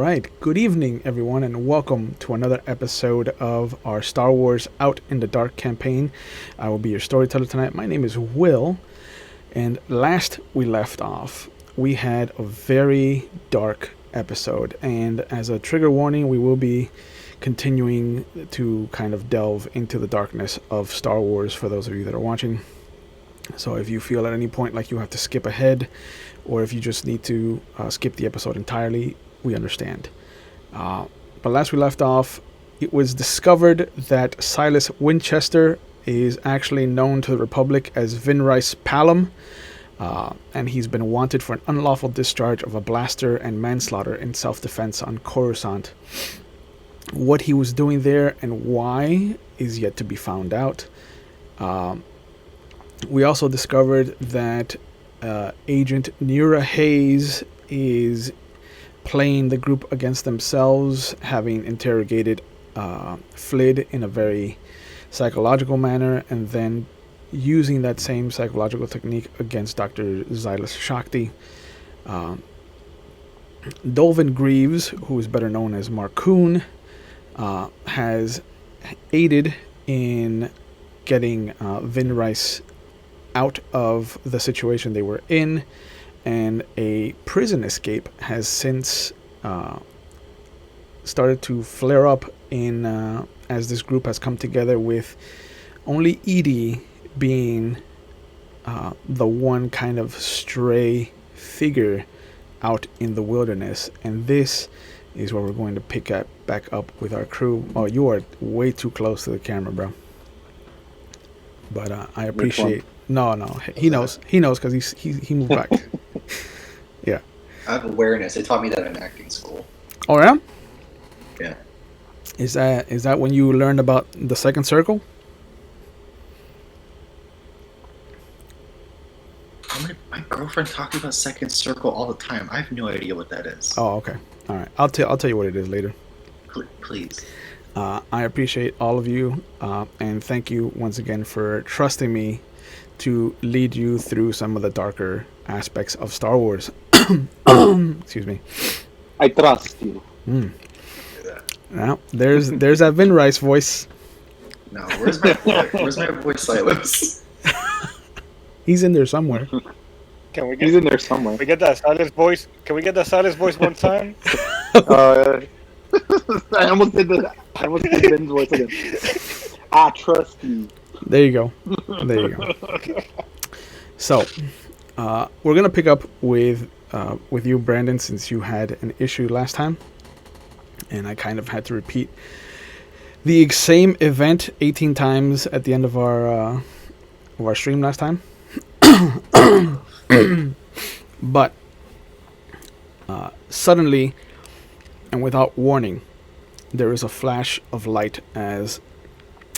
right. Good evening, everyone, and welcome to another episode of our Star Wars Out in the Dark campaign. I will be your storyteller tonight. My name is Will, and last we left off, we had a very dark episode, and as a trigger warning, we will be continuing to kind of delve into the darkness of Star Wars for those of you that are watching. So if you feel at any point like you have to skip ahead, or if you just need to skip the episode entirely, we understand. But last we left off, it was discovered that Silas Winchester is actually known to the Republic as Vinrice Palom, and he's been wanted for an unlawful discharge of a blaster and manslaughter in self-defense on Coruscant. What he was doing there and why is yet to be found out. We also discovered that Agent Nira Hayes is playing the group against themselves, having interrogated Flid in a very psychological manner, and then using that same psychological technique against Dr. Silas Shakti. Dolvin Greaves, who is better known as Marcuun, has aided in getting Vinrice out of the situation they were in, and a prison escape has since started to flare up in as this group has come together, with only Eedee being the one kind of stray figure out in the wilderness. And this is where we're going to pick up back up with our crew. Oh, you are way too close to the camera, bro. But I appreciate. No, he knows because he moved back. Yeah. I have awareness. They taught me that in acting school. Oh yeah. Yeah. Is that when you learned about the second circle? My girlfriend talks about second circle all the time. I have no idea what that is. Oh, okay. All right. I'll tell you what it is later. Please. I appreciate all of you, and thank you once again for trusting me to lead you through some of the darker aspects of Star Wars. Excuse me. I trust you. Now, there's that Vinrice voice. No, where's my voice, Silas? He's in there somewhere. He's in there somewhere. We get that Silas voice. Can we get that Silas voice one time? I almost did Ben's voice again. I trust you. There you go. So, we're gonna pick up with you, Brandon, since you had an issue last time, and I kind of had to repeat the same event 18 times at the end of our stream last time. But suddenly, and without warning, there is a flash of light as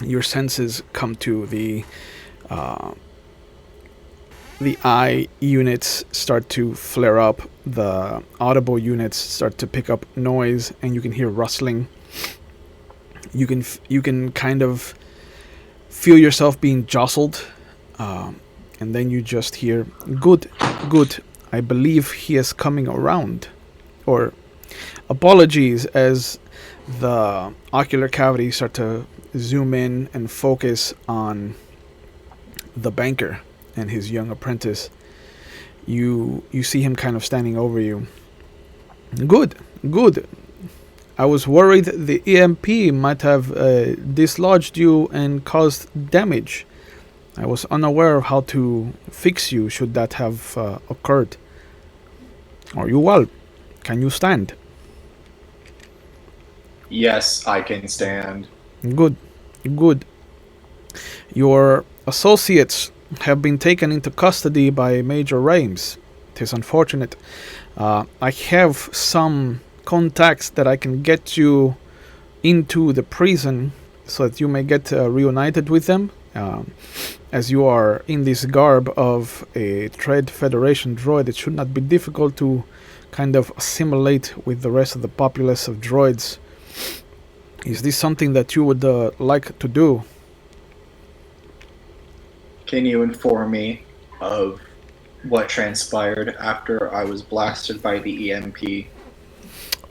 your senses come to the eye units start to flare up, the audible units start to pick up noise, and you can hear rustling. You can kind of feel yourself being jostled, and then you just hear, good, I believe he is coming around. Or, apologies, as the ocular cavities start to zoom in and focus on the banker and his young apprentice. You see him kind of standing over you. Good. I was worried the EMP might have dislodged you and caused damage. I was unaware of how to fix you should that have occurred. Are you well? Can you stand? Yes, I can stand. Good. Your associates have been taken into custody by Major Rames. It is unfortunate. I have some contacts that I can get you into the prison so that you may get reunited with them. As you are in this garb of a Trade Federation droid, it should not be difficult to kind of assimilate with the rest of the populace of droids. Is this something that you would like to do? Can you inform me of what transpired after I was blasted by the EMP?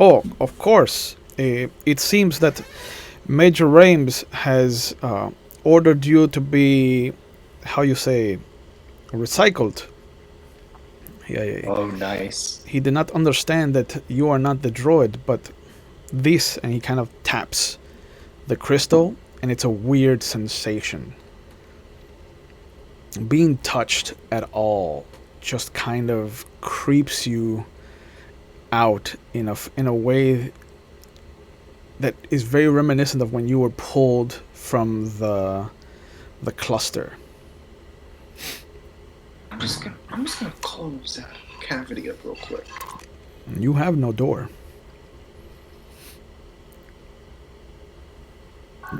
Oh, of course. It seems that Major Rames has ordered you to be, how you say, recycled. Yeah. Oh, nice. He did not understand that you are not the droid, but this, and he kind of taps the crystal, and it's a weird sensation. Being touched at all just kind of creeps you out in a way that is very reminiscent of when you were pulled from the cluster. I'm just gonna close that cavity up real quick. You have no door.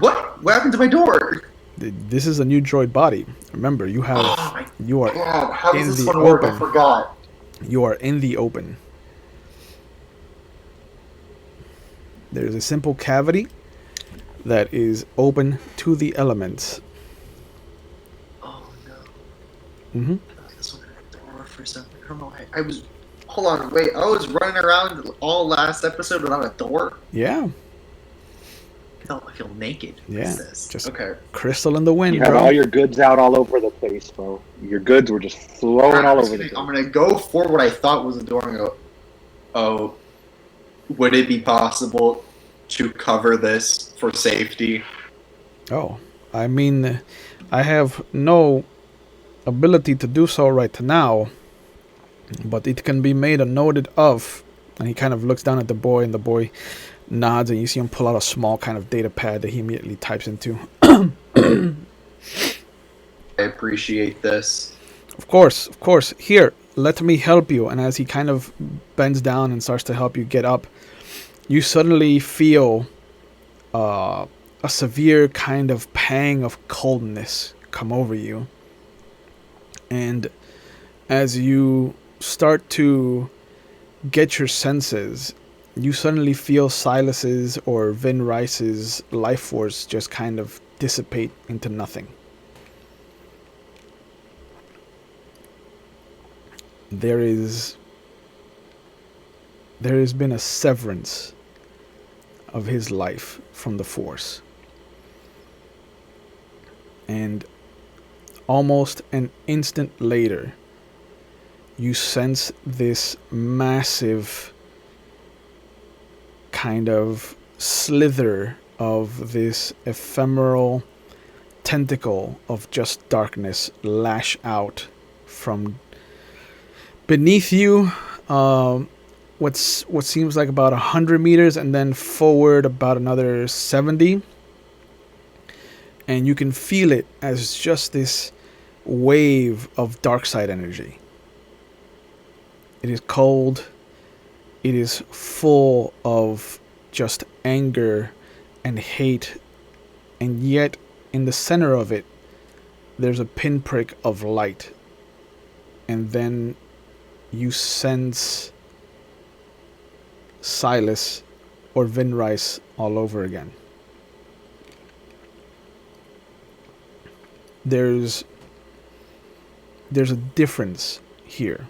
What? What happened to my door? This is a new droid body. Remember, you Oh have my you are God, how in does this the one work? I open. forgot. You are in the open. There's a simple cavity that is open to the elements. Oh no. Mm-hmm. This one had a door for something. I don't know why. I was. Hold on, wait. I was running around all last episode without a door. Yeah. I feel naked. Yeah. What's this? Just Okay. crystal in the wind, You had bro. all your goods out all over the place, bro. Your goods were just flowing all over the place. I'm gonna go for what I thought was a door and go. Oh, would it be possible to cover this for safety? Oh, I mean, I have no ability to do so right now, but it can be made a noted of. And he kind of looks down at the boy, and the boy nods, and you see him pull out a small kind of data pad that he immediately types into. I appreciate this. Of course. Here, let me help you. And as he kind of bends down and starts to help you get up, you suddenly feel a severe kind of pang of coldness come over you. And as you start to get your senses, you suddenly feel Silas's or Vin Rice's life force just kind of dissipate into nothing. There has been a severance of his life from the Force. And almost an instant later, you sense this massive kind of slither of this ephemeral tentacle of just darkness lash out from beneath you, what seems like about 100 meters, and then forward about another 70. And you can feel it as just this wave of dark side energy. It is cold. It is full of just anger and hate. And yet, in the center of it, there's a pinprick of light. And then you sense Silas or Vin Rice all over again. There's a difference here.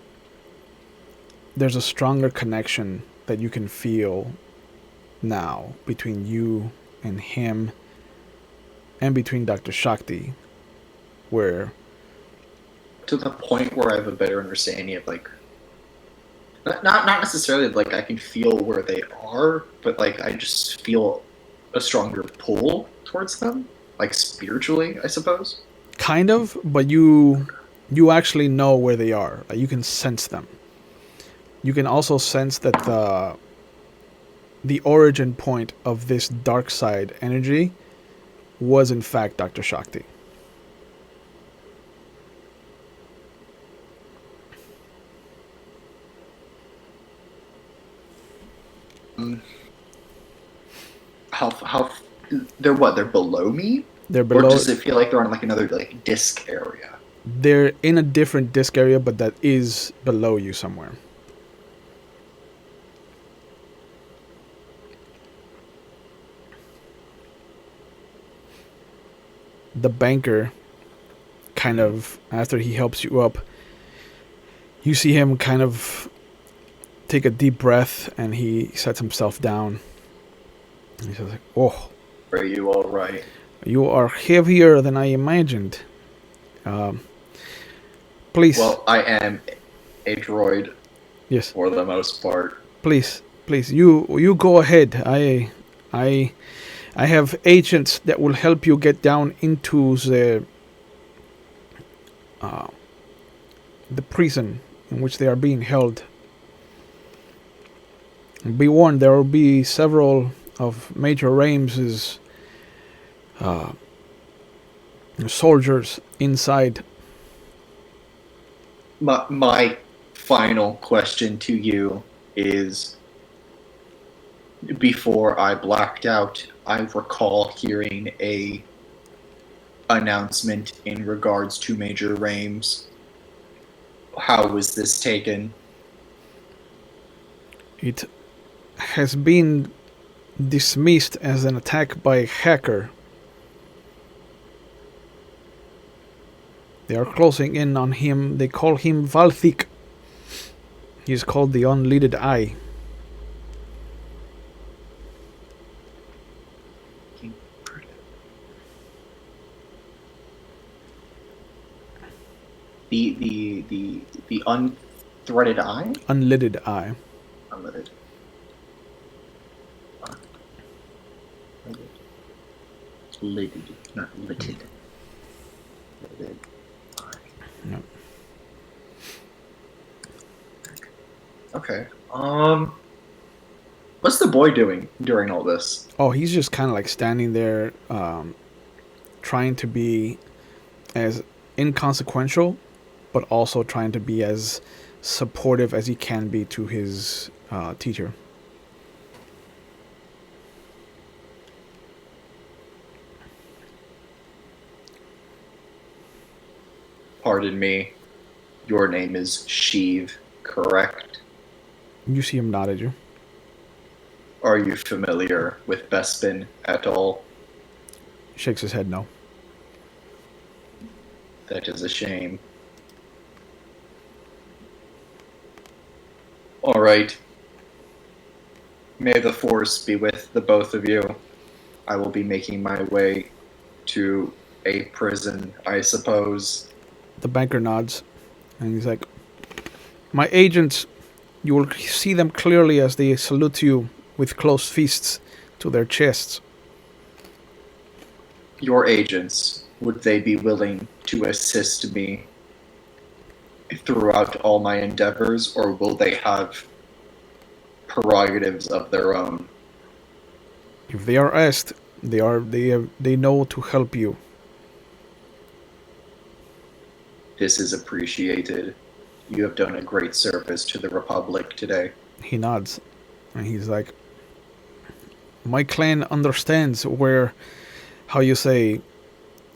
There's a stronger connection that you can feel now between you and him, and between Dr. Shakti, where To the point where I have a better understanding of like, not necessarily like I can feel where they are, but like I just feel a stronger pull towards them, like spiritually, I suppose. kind of, but you actually know where they are. Like, you can sense them. You can also sense that the origin point of this dark side energy was in fact Dr. Shakti. How they're what? They're below me, They're or below. does it feel like they're on like another like disc area? They're in a different disk area, but that is below you somewhere. The banker, kind of, after he helps you up, you see him kind of take a deep breath, and he sets himself down. He says, "Oh, Are you all right? you are heavier than I imagined. Please." Well, I am a droid Yes. for the most part. Please. You go ahead. I have agents that will help you get down into the prison in which they are being held. Be warned, there will be several of Major Rames's soldiers inside. My final question to you is, before I blacked out, I recall hearing a announcement in regards to Major Rames. How was this taken? It has been dismissed as an attack by a hacker. They are closing in on him. They call him Valthik. He is called the Unleaded Eye. The unthreaded eye? Unlidded Eye. Unlidded. Lidded, not litted. Lidded eye. Yep. Okay. What's the boy doing during all this? Oh, he's just kind of like standing there, trying to be as inconsequential, but also trying to be as supportive as he can be to his teacher. Pardon me. Your name is Sheev, correct? You see him nod at you. Are you familiar with Bespin at all? Shakes his head no. That is a shame. All right. May the force be with the both of you. I will be making my way to a prison, I suppose. The banker nods, and he's like, "My agents, you will see them clearly as they salute you with closed fists to their chests." Your agents, would they be willing to assist me throughout all my endeavors, or will they have prerogatives of their own? If they are asked, they know to help you. This is appreciated. You have done a great service to the Republic today. He nods, and he's like, "My clan understands where, how you say,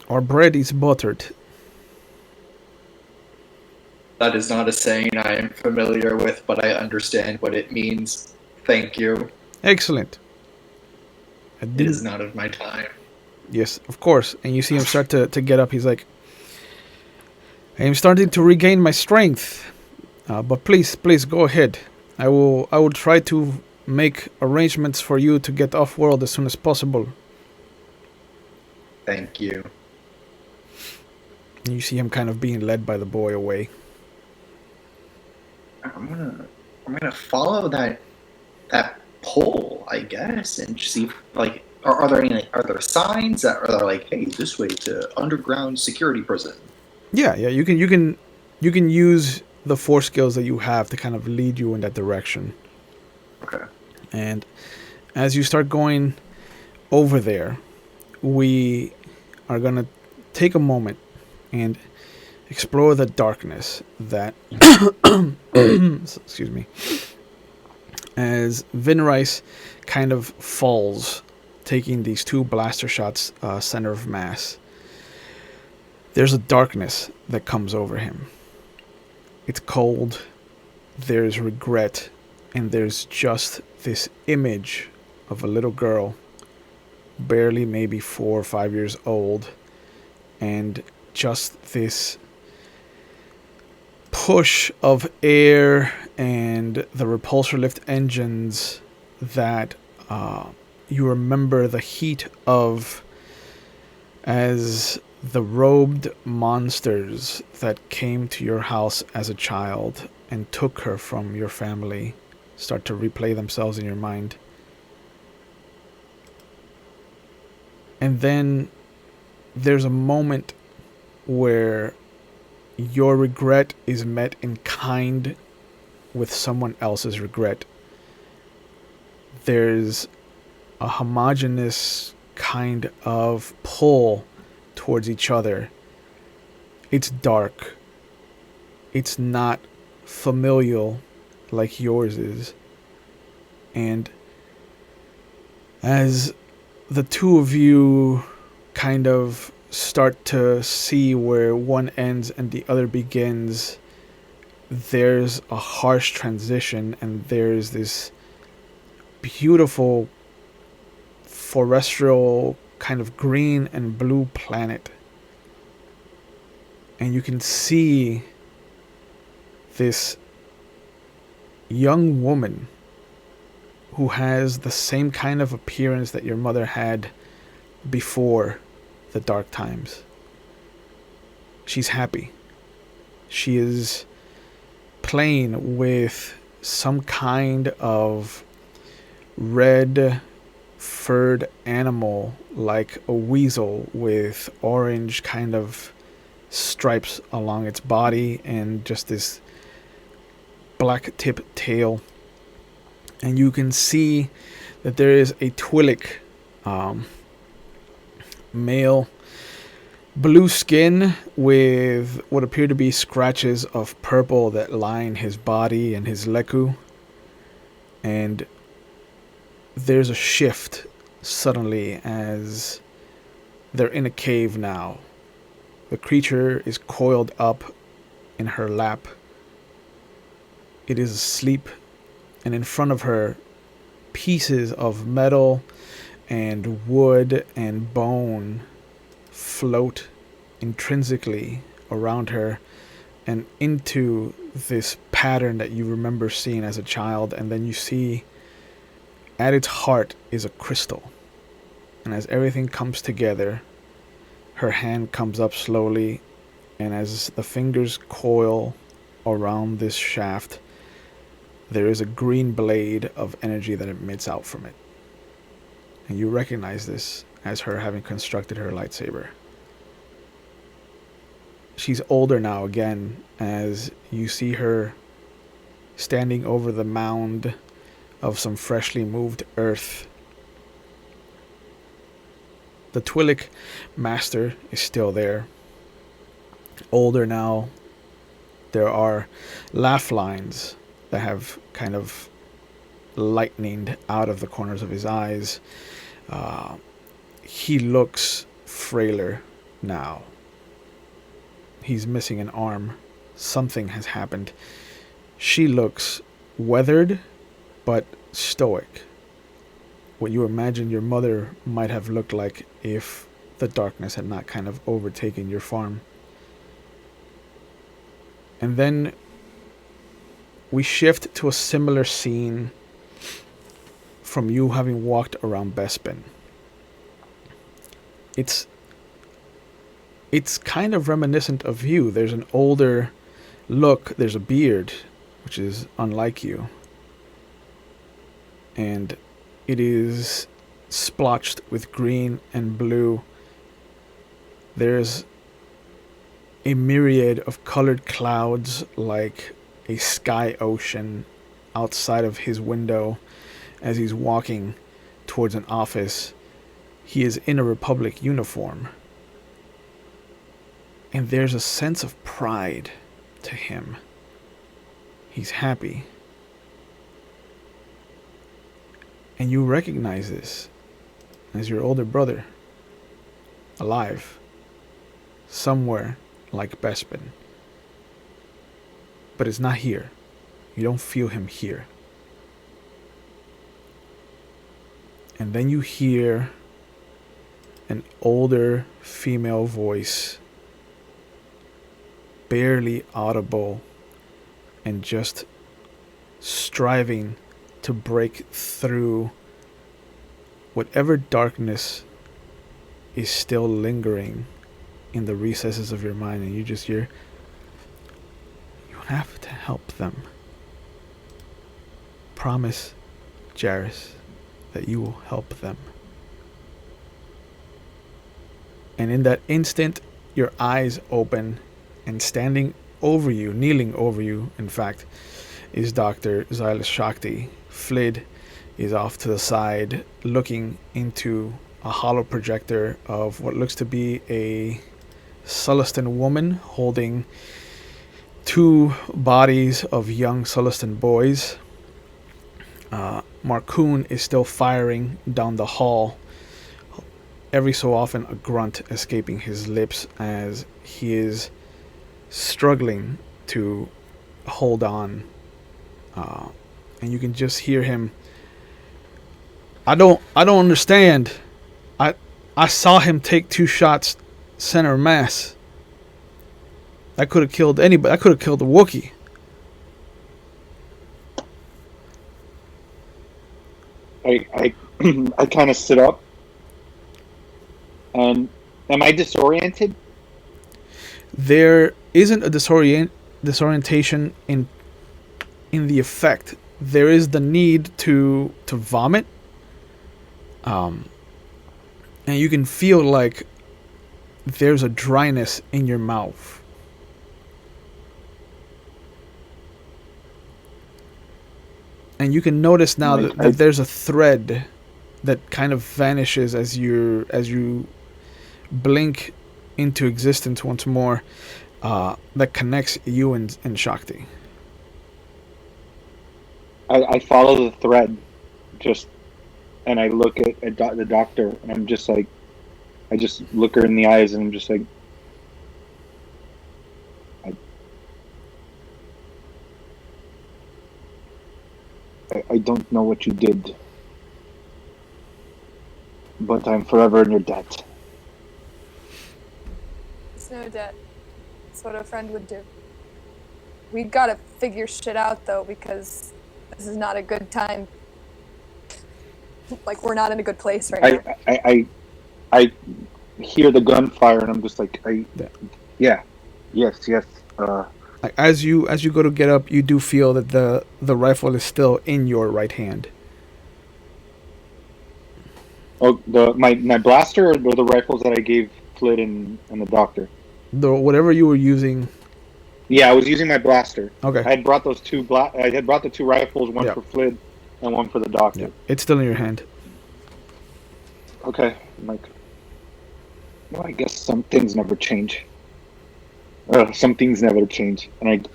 our bread is buttered." That is not a saying I am familiar with, but I understand what it means. Thank you. Excellent. It is not of my time. Yes, of course. And you see him start to get up. He's like, "I am starting to regain my strength, but please go ahead. I will try to make arrangements for you to get off world as soon as possible." Thank you. And you see him kind of being led by the boy away. I'm gonna follow that pole, I guess, and see if, like, are there any, are there signs that are like, hey, this way to underground security prison? Yeah. You can use the force skills that you have to kind of lead you in that direction. Okay. And as you start going over there, we are gonna take a moment and explore the darkness that excuse me, as Vinrice kind of falls, taking these two blaster shots center of mass. There's a darkness that comes over him. It's cold, there's regret, and there's just this image of a little girl, barely maybe 4 or 5 years old, and just this push of air and the repulsor lift engines that you remember the heat of as the robed monsters that came to your house as a child and took her from your family start to replay themselves in your mind. And then there's a moment where your regret is met in kind with someone else's regret. There's a homogeneous kind of pull towards each other. It's dark. It's not familial like yours is. And as the two of you kind of start to see where one ends and the other begins, there's a harsh transition, and there's this beautiful forestral kind of green and blue planet. And you can see this young woman who has the same kind of appearance that your mother had before the dark times. She's happy. She is playing with some kind of red furred animal, like a weasel with orange kind of stripes along its body and just this black tip tail. And you can see that there is a Twi'lek male, blue skin with what appear to be scratches of purple that line his body and his leku. And there's a shift suddenly as they're in a cave now. The creature is coiled up in her lap. It is asleep, and in front of her, pieces of metal and wood and bone float intrinsically around her and into this pattern that you remember seeing as a child. And then you see at its heart is a crystal. And as everything comes together, her hand comes up slowly, and as the fingers coil around this shaft, there is a green blade of energy that emits out from it. And you recognize this as her having constructed her lightsaber. She's older now again, as you see her standing over the mound of some freshly moved earth. The Twi'lek master is still there. Older now. There are laugh lines that have kind of lightninged out of the corners of his eyes. He looks frailer now. He's missing an arm. Something has happened. She looks weathered, but stoic. What you imagine your mother might have looked like if the darkness had not kind of overtaken your farm. And then we shift to a similar scene from you having walked around Bespin. It's kind of reminiscent of you. There's an older look. There's a beard, which is unlike you. And it is splotched with green and blue. There's a myriad of colored clouds like a sky ocean outside of his window as he's walking towards an office. He is in a Republic uniform. And there's a sense of pride to him. He's happy. And you recognize this as your older brother, alive, somewhere like Bespin. But it's not here. You don't feel him here. And then you hear an older female voice, barely audible and just striving to break through whatever darkness is still lingering in the recesses of your mind, and you have to help them. Promise, Jairus, that you will help them. And in that instant, your eyes open, and standing over you, kneeling over you, in fact, is Dr. Silas Shakti. Flid is off to the side, looking into a hollow projector of what looks to be a Sullustan woman holding two bodies of young Sullustan boys. Marcuun is still firing down the hall, every so often a grunt escaping his lips as he is struggling to hold on. And you can just hear him. I don't understand. I saw him take 2 shots center mass. I could have killed anybody. I could have killed a Wookiee. I I kind of sit up. And am I disoriented? There isn't a disorientation in the effect. There is the need to vomit. And you can feel like there's a dryness in your mouth. And you can notice now that there's a thread that kind of vanishes as you blink into existence once more, that connects you and Shakti. I follow the thread, and I look at the doctor, and I'm just like, I just look her in the eyes, and I'm just like, I don't know what you did, but I'm forever in your debt. It's no debt. It's what a friend would do. We gotta figure shit out, though, because this is not a good time. Like, we're not in a good place right now. I hear the gunfire, and I'm just like, yes. Like as you go to get up, you do feel that the rifle is still in your right hand. Oh, my blaster, or the rifles that I gave Flid and the doctor? Whatever you were using. Yeah, I was using my blaster. Okay. I had brought those I had brought the 2 rifles, one for Flid and one for the doctor. Yeah. It's still in your hand. Okay. I'm like, well, I guess some things never change. Some things never change. And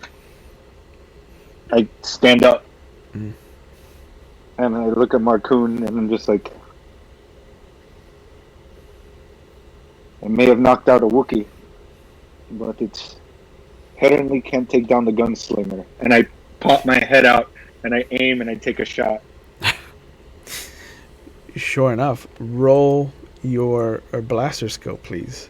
I stand up. And I look at Marcuun, and I'm just like, I may have knocked out a Wookiee, but it's apparently can't take down the gunslinger. And I pop my head out, and I aim, and I take a shot. Sure enough, roll your blaster skill, please.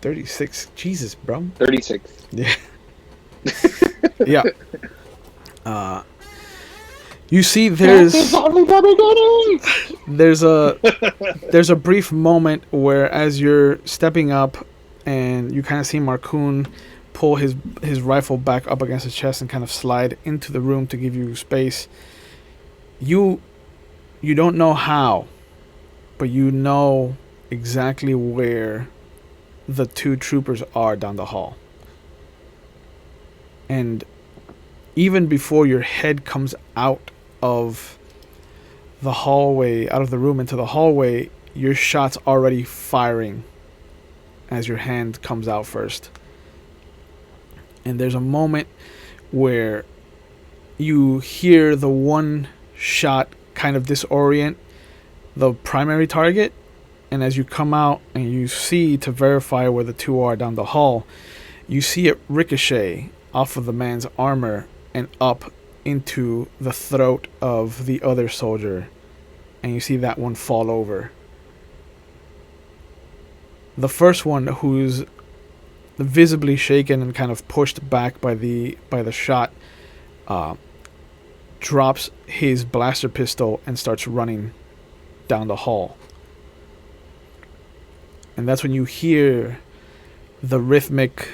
$36. Jesus, bro. 36. Yeah. Yeah. You see, there's a brief moment where, as you're stepping up, and you kind of see Marcuun pull his rifle back up against his chest and kind of slide into the room to give you space. You don't know how, but you know exactly where the 2 troopers are down the hall. And even before your head comes out of the hallway, out of the room into the hallway, your shot's already firing as your hand comes out first. And there's a moment where you hear the one shot kind of disorient the primary target, and as you come out and you see to verify where the 2 are down the hall, you see it ricochet off of the man's armor and up into the throat of the other soldier and you see that one fall over. The first one, who's visibly shaken and kind of pushed back by the shot, drops his blaster pistol and starts running down the hall. And that's when you hear the rhythmic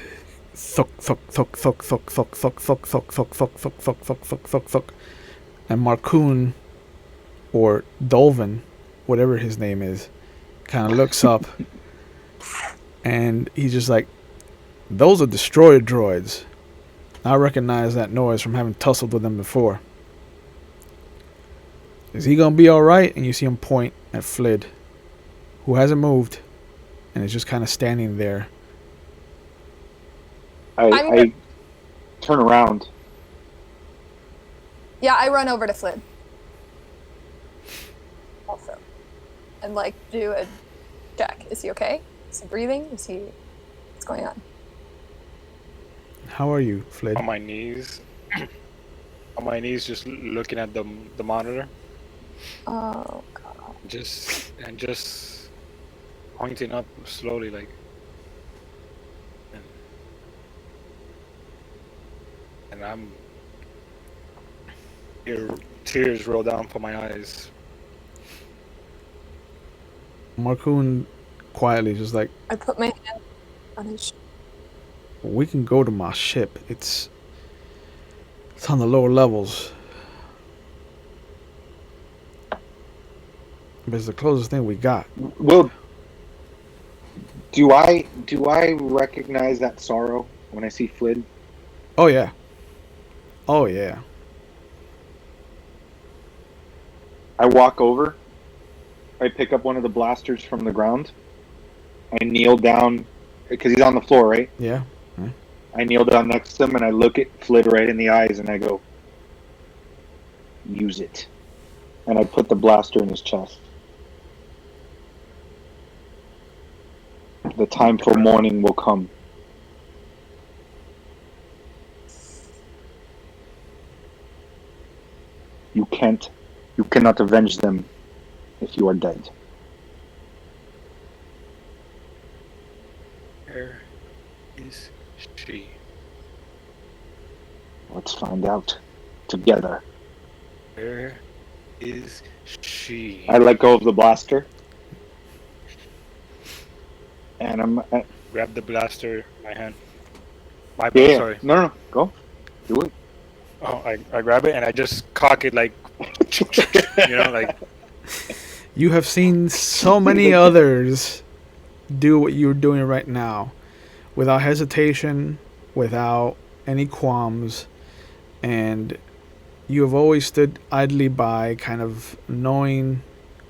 thuk thuk thuk thuk thuk thuk thuk thuk thuk thuk thuk thuk thuk thuk thuk thuk thuk, and Marcuun, or Dolvin, whatever his name is, kind of looks up, and he's just like, "Those are destroyer droids. I recognize that noise from having tussled with them before. Is he gonna be all right?" And you see him point at Flid, who hasn't moved, and is just kind of standing there. I turn around. Yeah, I run over to Flynn. Also. And, like, do a check. Is he okay? Is he breathing? What's going on? How are you, Flid? On my knees. On my knees, just looking at the monitor. Oh, God. Just pointing up slowly, like. And I'm. Tears roll down from my eyes. Marcuun quietly just like, I put my hand on his "We can go to my ship. It's on the lower levels. But it's the closest thing we got." Well, do I recognize that sorrow when I see Flid? Oh yeah. Oh yeah. I walk over. I pick up one of the blasters from the ground. I kneel down because he's on the floor, right? Yeah. I kneel down next to him and I look at Flid right in the eyes and I go, "Use it." And I put the blaster in his chest. The time for mourning will come. You cannot avenge them if you are dead. Where is she? Let's find out together. Where is she? I let go of the blaster. And I'm... Grab the blaster in my hand. Yeah, Sorry. No. Go. Do it. Oh, I grab it and I just cock it like, like. You have seen so many others do what you're doing right now, without hesitation, without any qualms, and you have always stood idly by, kind of knowing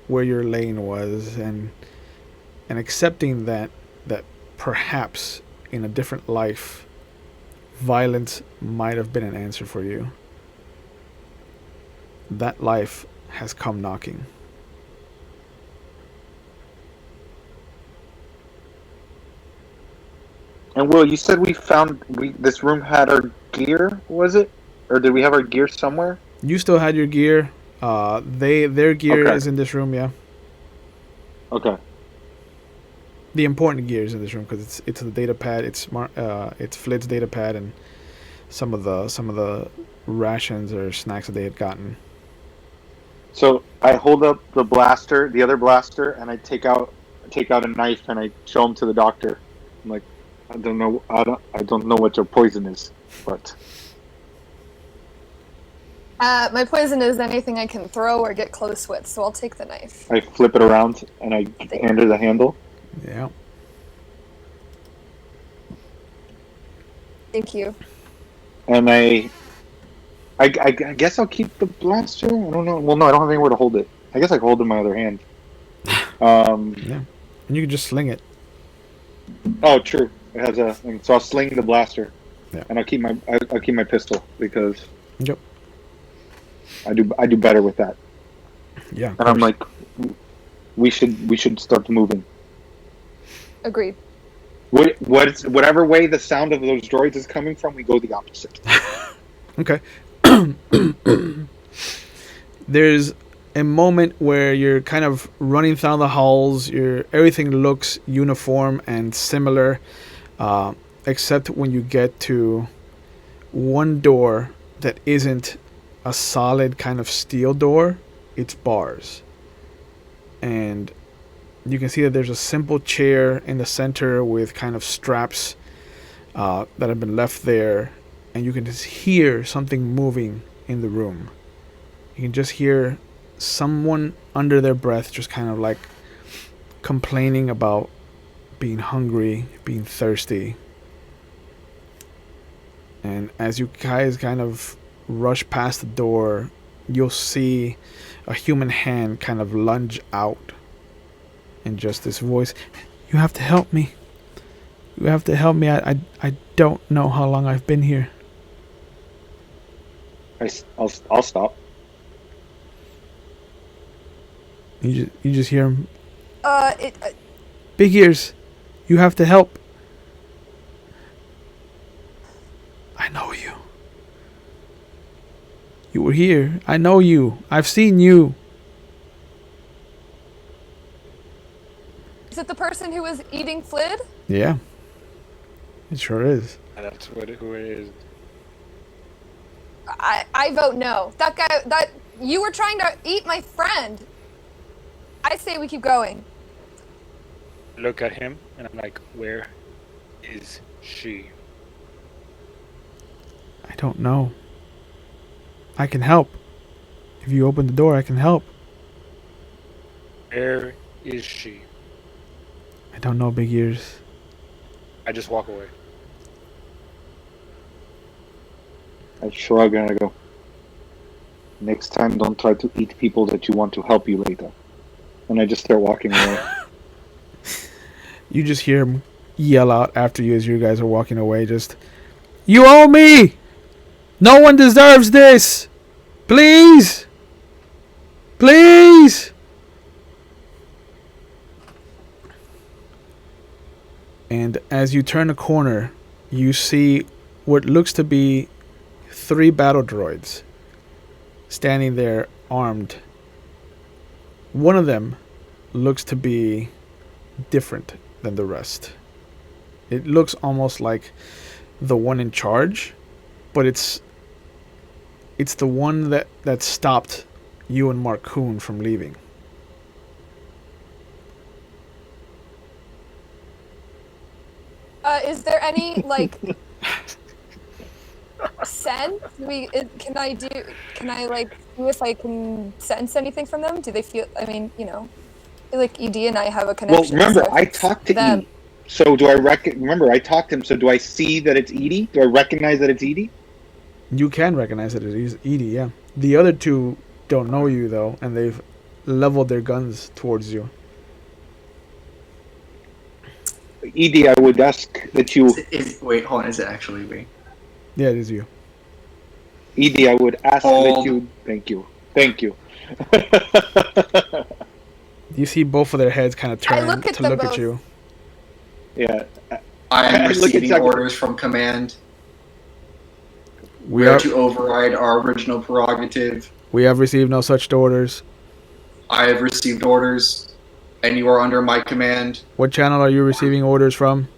where your lane was, and accepting that perhaps in a different life, violence might have been an answer for you. That life has come knocking. And Will, you said this room had our gear, was it? Or did we have our gear somewhere? You still had your gear. Their gear Okay. is in this room, yeah. Okay. The important gear is in this room because it's the data pad. It's Flid's data pad and some of the rations or snacks that they had gotten. So I hold up the other blaster, and I take out a knife and I show him to the doctor. I'm like, I don't know what your poison is, but my poison is anything I can throw or get close with, so I'll take the knife. I flip it around and I hand her the handle. Yeah. Thank you. And I guess I'll keep the blaster. I don't know. Well, no, I don't have anywhere to hold it. I guess I can hold it in my other hand. Yeah. And you can just sling it. Oh, true. It has so I'll sling the blaster. Yeah. And I'll keep my pistol because. Yep. I do better with that. Yeah. And I'm like, we should start moving. Agreed. Whatever way the sound of those droids is coming from, we go the opposite. Okay. There's a moment where you're kind of running down the halls. Everything looks uniform and similar, except when you get to one door that isn't a solid kind of steel door. It's bars, and you can see that there's a simple chair in the center with kind of straps that have been left there, and you can just hear something moving in the room. You can just hear someone under their breath just kind of like complaining about being hungry, being thirsty. And as you guys kind of rush past the door, you'll see a human hand kind of lunge out, and just this voice, "You have to help me. You have to help me. I don't know how long I've been here." I'll stop. You just hear him, It. "Big ears, you have to help." "I know you. You were here. I know you. I've seen you." Is it the person who was eating Flid? Yeah, it sure is. And that's who it is. I vote no. That you were trying to eat my friend. I say we keep going. Look at him, and I'm like, where is she? I don't know. I can help. If you open the door, I can help. Where is she? I don't know, Big Ears. I just walk away. I shrug and I go, "Next time, don't try to eat people that you want to help you later." And I just start walking away. You just hear him yell out after you as you guys are walking away, just, "You owe me! No one deserves this! Please! Please!" And as you turn a corner, you see what looks to be 3 battle droids standing there armed. One of them looks to be different than the rest. It looks almost like the one in charge, but it's the one that stopped you and Marcuun from leaving. Is there any like sense? Can I like see if I can sense anything from them? Do they feel? I mean, like Eedee and I have a Well, connection. remember, so I talked to them. Eedee. So do I remember I talked to him, so do I see that it's Eedee? Do I recognize that it's Eedee? You can recognize it as Eedee, yeah. The other two don't know you though, and they've leveled their guns towards you. Eedee, I would ask that you... Wait, hold on. Is it actually me? Yeah, it is you. Eedee, I would ask that you... Thank you. Thank you. You see both of their heads kind of turn to look at you. Yeah. I am I look at receiving Chuck- orders from command. We We are are to override our original prerogative. We have received no such orders. I have received orders, and you are under my command. What channel are you receiving orders from?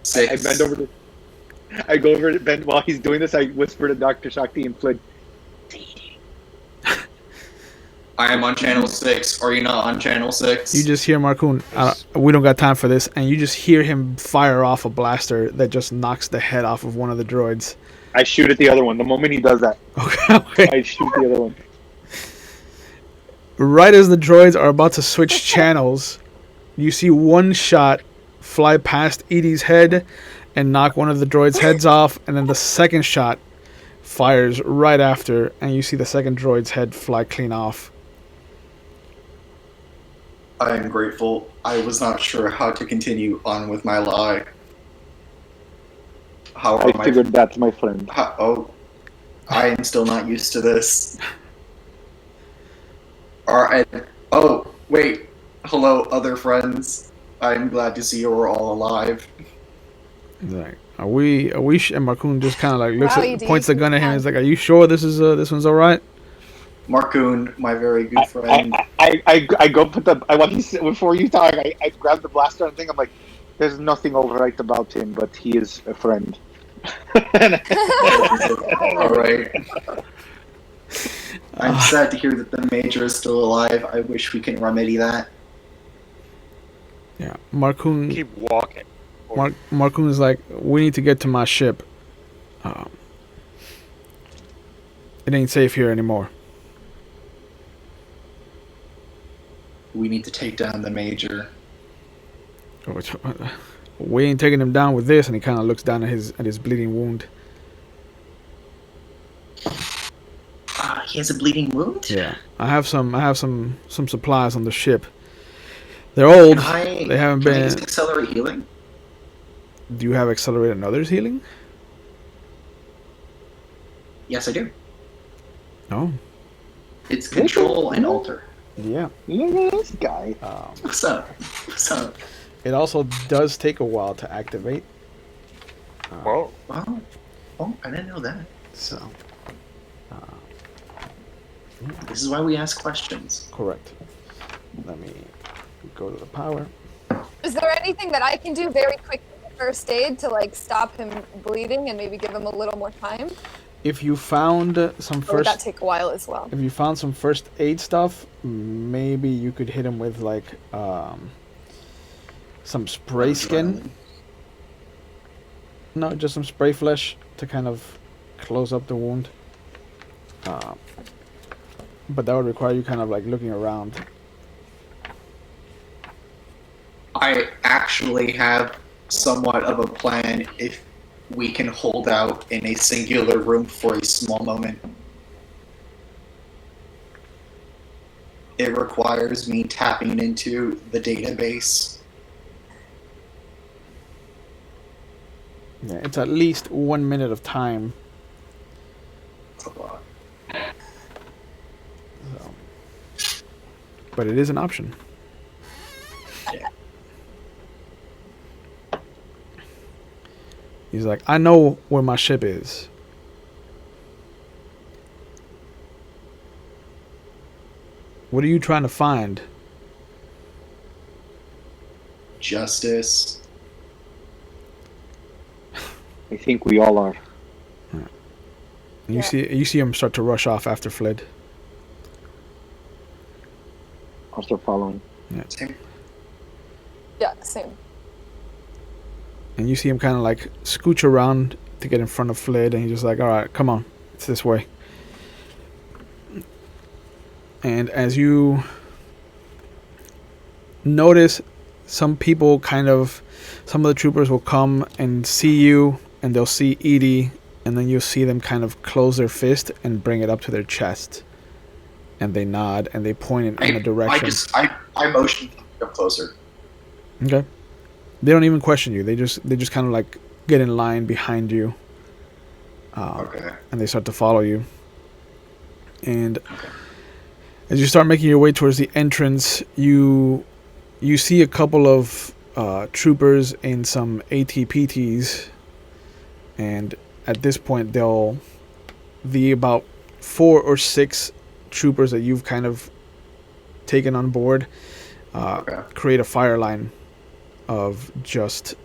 6. I bend over to... I go over to Ben while he's doing this. I whisper to Dr. Shakti and Flynn, I am on channel 6. Are you not on channel 6? You just hear Marcuun, we don't got time for this, and you just hear him fire off a blaster that just knocks the head off of one of the droids. I shoot at the other one. The moment he does that, Okay. I shoot the other one. Right as the droids are about to switch channels, you see one shot fly past Eedee's head and knock one of the droids' heads off, and then the second shot fires right after, and you see the second droid's head fly clean off. I am grateful. I was not sure how to continue on with my lie. How I are my... figured that's my friend. I am still not used to this. Alright. Oh, wait. Hello, other friends. I'm glad to see you are all alive. He's like, are we? And Marcuun just kind of like looks Wow, at, Eedee, points the gun at him. yeah. He's like, are you sure this one's all right? Marcuun, my very good friend. I go put the while he's before you talk. I grab the blaster and think I'm like, there's nothing alright about him, but he is a friend. All right. I'm sad to hear that the Major is still alive. I wish we can remedy that. Yeah, Marcuun. Keep walking. Marcuun is like, we need to get to my ship. It ain't safe here anymore. We need to take down the Major. We ain't taking him down with this, and he kind of looks down at his bleeding wound. He has a bleeding wound? Yeah, I have some supplies on the ship. They're old. They haven't Can I been. use accelerate healing? Do you have accelerate another's healing? Yes, I do. No. It's control and alter. Yeah. Look at this guy. What's up? What's up? It also does take a while to activate. Whoa. Oh, I didn't know that. So. This is why we ask questions. Correct. Let me go to the power. Is there anything that I can do very quickly first aid to like stop him bleeding and maybe give him a little more time? If you found some Or would that first, take a while as well? if you found some first aid stuff, maybe you could hit him with like some spray skin. No, just some spray flesh to kind of close up the wound. But that would require you kind of like looking around. I actually have somewhat of a plan if we can hold out in a singular room for a small moment. It requires me tapping into the database. Yeah, it's at least 1 minute of time. That's a lot. So. But it is an option. Yeah. He's like, I know where my ship is. What are you trying to find? Justice. I think we all are. And you see him start to rush off after Fled. I'll start following. Same. Yeah, same. And you see him kind of like scooch around to get in front of Fled, and he's just like, all right, come on, it's this way. And as you notice, some of the troopers will come and see you, and they'll see Eedee, and then you'll see them kind of close their fist and bring it up to their chest. And they nod, and they point in a direction. I motion them to come closer. Okay. They don't even question you. They just kind of like get in line behind you. Okay. And they start to follow you. And as you start making your way towards the entrance, you see a couple of troopers in some ATPTs, and at this point the about 4 or 6 troopers that you've kind of taken on board create a fire line of just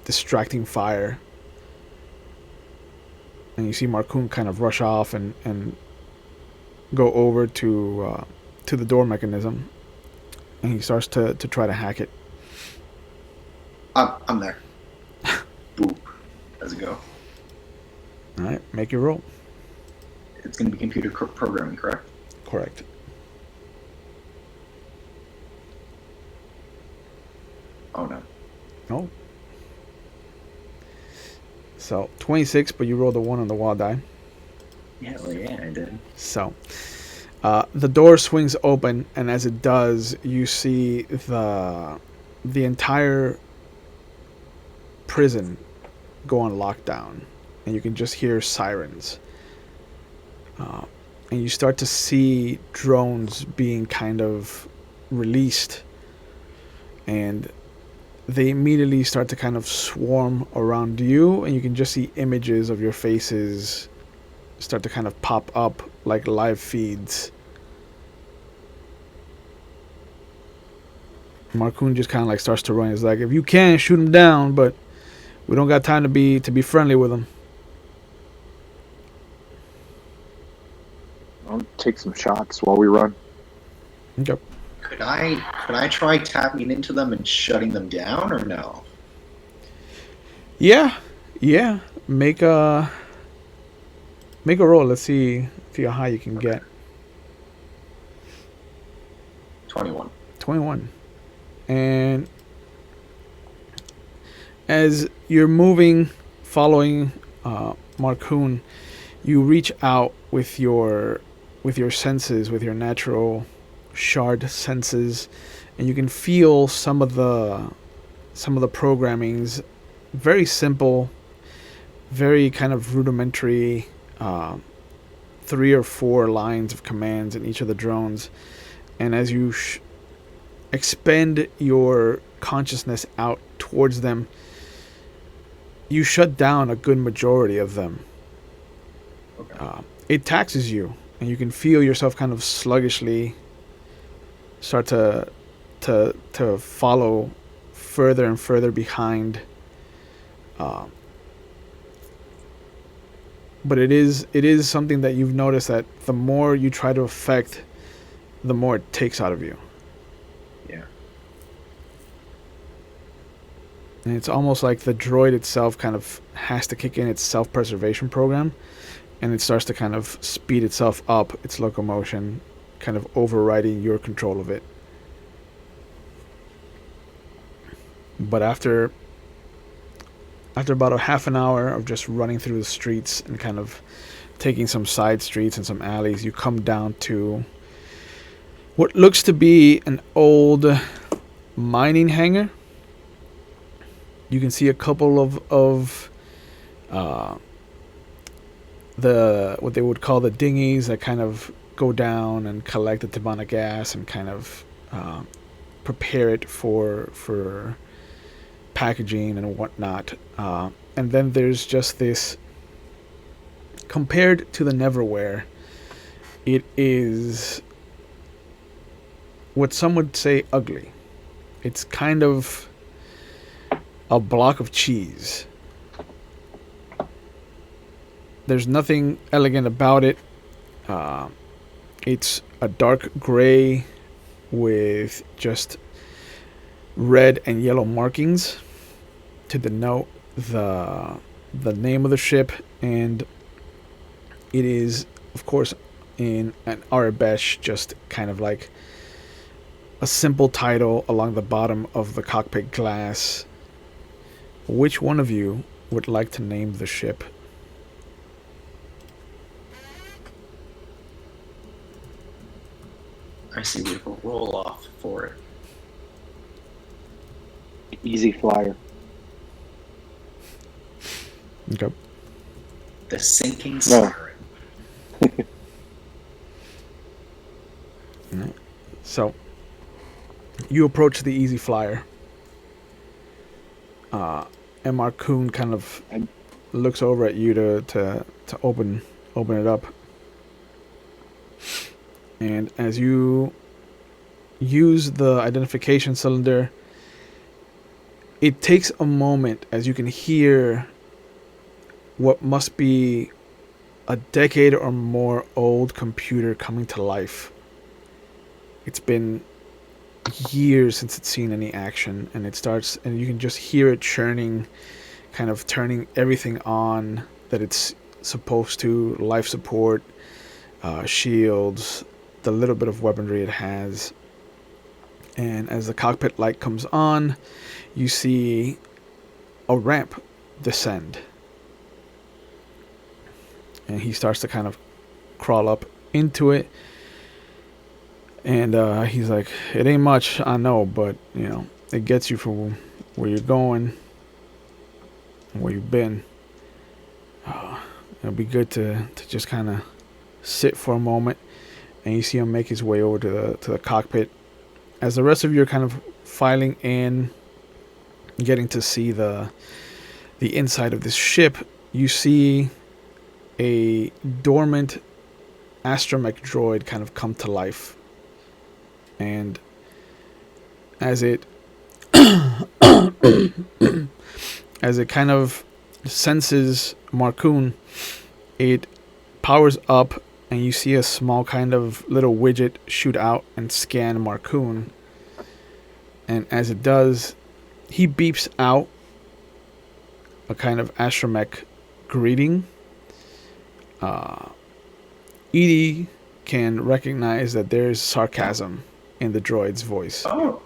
distracting fire. And you see Marcuun kind of rush off and go over to the door mechanism, and he starts to try to hack it. I'm there. Boop. Let's go. All right, make your roll. It's going to be computer programming, correct? Correct. Oh no. No. So 26, but you rolled a 1 on the wall die. Yeah, well, yeah, I did. So the door swings open, and as it does, you see the entire prison go on lockdown, and you can just hear sirens. And you start to see drones being kind of released, and they immediately start to kind of swarm around you, and you can just see images of your faces start to kind of pop up like live feeds. Marcuun just kind of like starts to run. He's like, if you can, shoot him down, but we don't got time to be friendly with him. I'll take some shots while we run. Okay. Could I try tapping into them and shutting them down, or no? Yeah. Make a roll. Let's see how high you can get. 21. 21. And as you're moving, following Marcuun, you reach out with your senses, with your natural shard senses, and you can feel some of the programmings. Very simple, very kind of rudimentary, 3 or 4 lines of commands in each of the drones. And as you expend your consciousness out towards them, you shut down a good majority of them. Okay. It taxes you, and you can feel yourself kind of sluggishly start to follow further and further behind. But it is something that you've noticed that the more you try to affect, the more it takes out of you. Yeah. And it's almost like the droid itself kind of has to kick in its self-preservation program, and it starts to kind of speed itself up, its locomotion, kind of overriding your control of it. But after about a half an hour of just running through the streets and kind of taking some side streets and some alleys, you come down to what looks to be an old mining hangar. You can see a couple of the what they would call the dinghies that kind of go down and collect the Tabana gas and kind of prepare it for packaging and whatnot. And then there's just this, compared to the Neverwhere, it is what some would say ugly. It's kind of a block of cheese. There's nothing elegant about it. It's a dark gray with just red and yellow markings to denote the name of the ship, and it is, of course, in an Arabesh, just kind of like a simple title along the bottom of the cockpit glass. Which one of you would like to name the ship? I see we have a roll off for it. Easy flyer. Okay. The sinking No. siren. So you approach the Easy Flyer. And Marcuun kind of looks over at you to open it up. And as you use the identification cylinder, it takes a moment as you can hear what must be a decade or more old computer coming to life. It's been years since it's seen any action, and it starts, and you can just hear it churning, kind of turning everything on that it's supposed to, life support, shields, the little bit of weaponry it has. And as the cockpit light comes on, you see a ramp descend, and he starts to kind of crawl up into it. And he's like, it ain't much, I know, but, you know, it gets you from where you're going and where you've been. It'll be good to just kind of sit for a moment. And you see him make his way over to the cockpit. As the rest of you are kind of filing in, getting to see the inside of this ship, you see a dormant astromech droid kind of come to life, and as it as it kind of senses Marcuun, it powers up, and you see a small kind of little widget shoot out and scan Marcuun. And as it does, he beeps out a kind of astromech greeting. Eedee can recognize that there's sarcasm in the droid's voice. Oh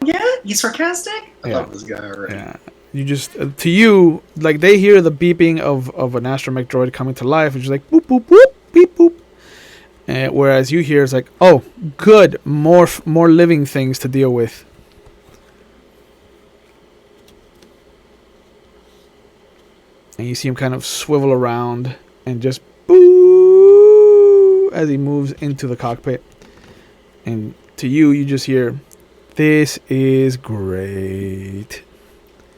yeah, he's sarcastic. I Yeah. love this guy already. Yeah. You just to you, like, they hear the beeping of an astromech droid coming to life, and just like boop boop boop beep boop. And whereas you hear it's like, oh, good, more living things to deal with. And you see him kind of swivel around and just boo as he moves into the cockpit. And to you, you just hear, "This is great."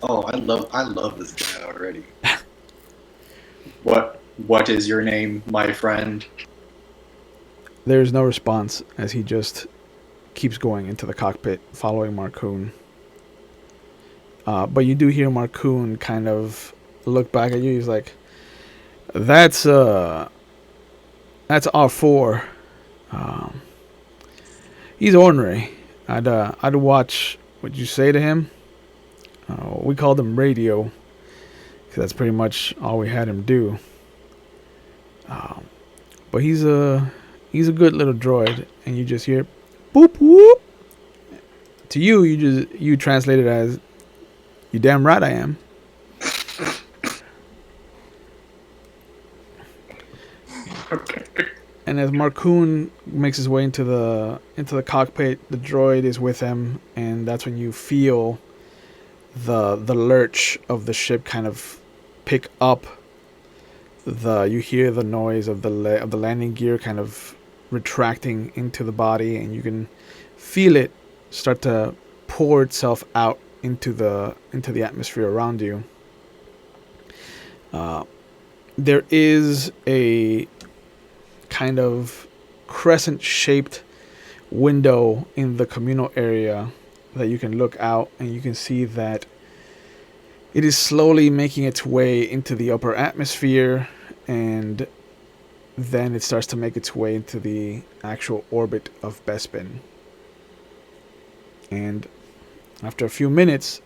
Oh, I love this guy already. What is your name, my friend? There's no response as he just keeps going into the cockpit, following Marcuun. But you do hear Marcuun kind of look back at you. He's like, "That's R4. He's ornery. I'd watch what you say to him." We called him Radio, because that's pretty much all we had him do. But he's a good little droid, and you just hear boop whoop. To you, you translate it as, "You damn right I am." Okay. And as Marcuun makes his way into the cockpit, the droid is with him, and that's when you feel the lurch of the ship kind of pick up. You hear the noise of the landing gear kind of retracting into the body, and you can feel it start to pour itself out into the atmosphere around you. There is a kind of crescent-shaped window in the communal area that you can look out, and you can see that it is slowly making its way into the upper atmosphere, and then it starts to make its way into the actual orbit of Bespin. And after a few minutes,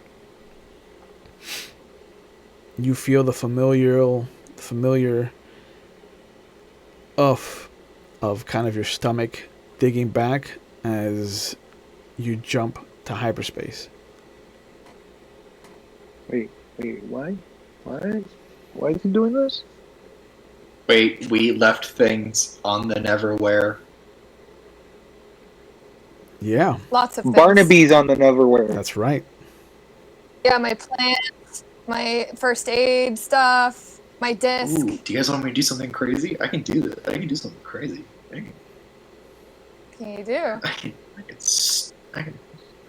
you feel the familiar of kind of your stomach digging back as you jump to hyperspace. Wait, why? Why is he doing this? Wait, we left things on the Neverwhere. Yeah, Lots of things. Barnaby's on the Neverwhere. that's right. Yeah, my plants, my first aid stuff, my disc. Ooh, do you guys want me to do something crazy? I can do this. I can do something crazy. Can you do?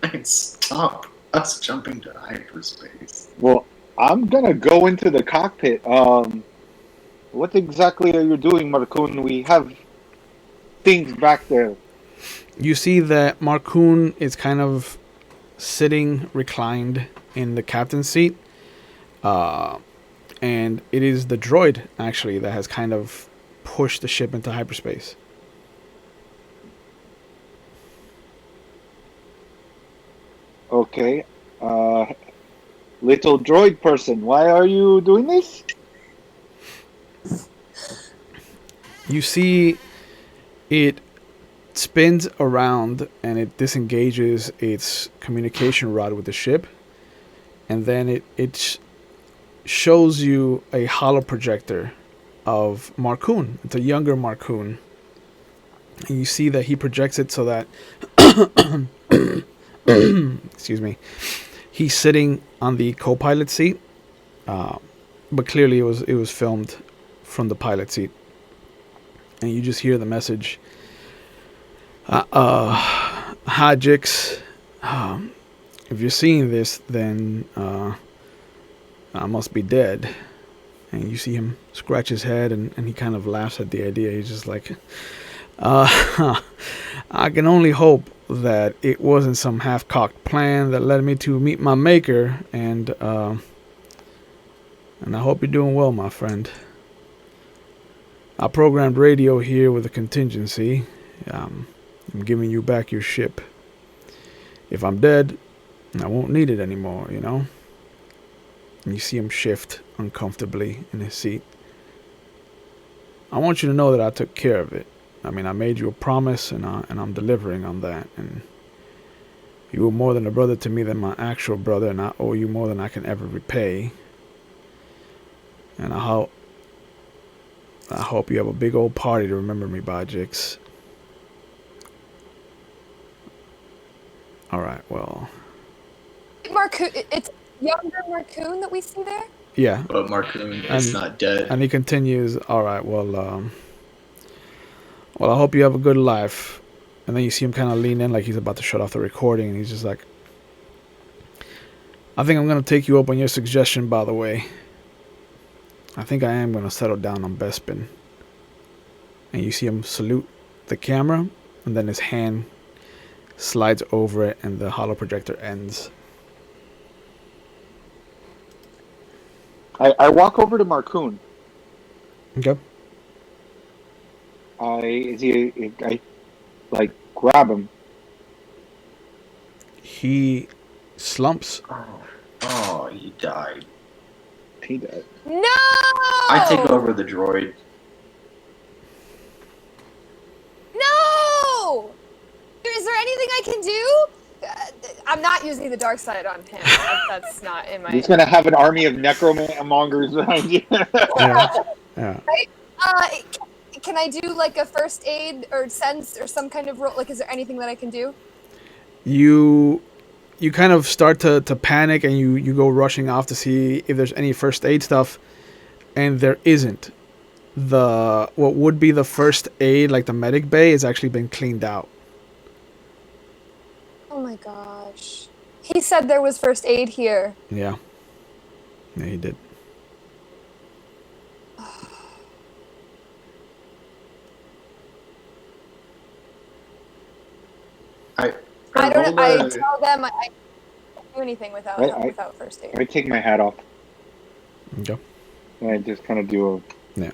I can stop us jumping to hyperspace. Well, I'm gonna go into the cockpit. What exactly are you doing, Marcuun? We have things back there. You see that Marcuun is kind of sitting reclined in the captain's seat. And it is the droid, actually, that has kind of pushed the ship into hyperspace. Okay. Little droid person, why are you doing this? You see it spins around and it disengages its communication rod with the ship. And then it shows you a holo projector of Marcuun. It's a younger Marcuun. And you see that he projects it so that excuse me, he's sitting on the co-pilot seat, but clearly it was filmed from the pilot seat. And you just hear the message, "Hi, Jix. If you're seeing this, then I must be dead. And you see him scratch his head, and he kind of laughs at the idea. He's just like, I can only hope that it wasn't some half-cocked plan that led me to meet my maker, and I hope you're doing well, my friend. I programmed radio here with a contingency. I'm giving you back your ship. If I'm dead, I won't need it anymore, you know? And you see him shift uncomfortably in his seat. I want you to know that I took care of it. I mean, I made you a promise, and I'm delivering on that. And you were more than a brother to me than my actual brother, and I owe you more than I can ever repay. And I hope you have a big old party to remember me by, Jix. All right, well. Marcuun, it's younger Marcuun that we see there? Yeah. But Marcuun is not dead. And he continues, all right, well, I hope you have a good life. And then you see him kind of lean in like he's about to shut off the recording. And he's just like, I think I'm going to take you up on your suggestion, by the way. I think I am going to settle down on Bespin. And you see him salute the camera. And then his hand slides over it and the holo projector ends. I walk over to Marcuun. Okay. I grab him. He slumps. Oh, he died. He died. No! I take over the droid. No! Is there anything I can do? I'm not using the dark side on him. That's not in my... He's going to have an army of necromongers behind you. Yeah. Can I do like a first aid or sense or some kind of role? Like, is there anything that I can do? You kind of start to panic, and you go rushing off to see if there's any first aid stuff, and there isn't. What would be the first aid, like the medic bay, has actually been cleaned out. Oh my gosh. He said there was first aid here. Yeah, he did. I don't know. I tell them I can't do anything without first aid. I take my hat off. Okay. And I just kind of do a... Yeah.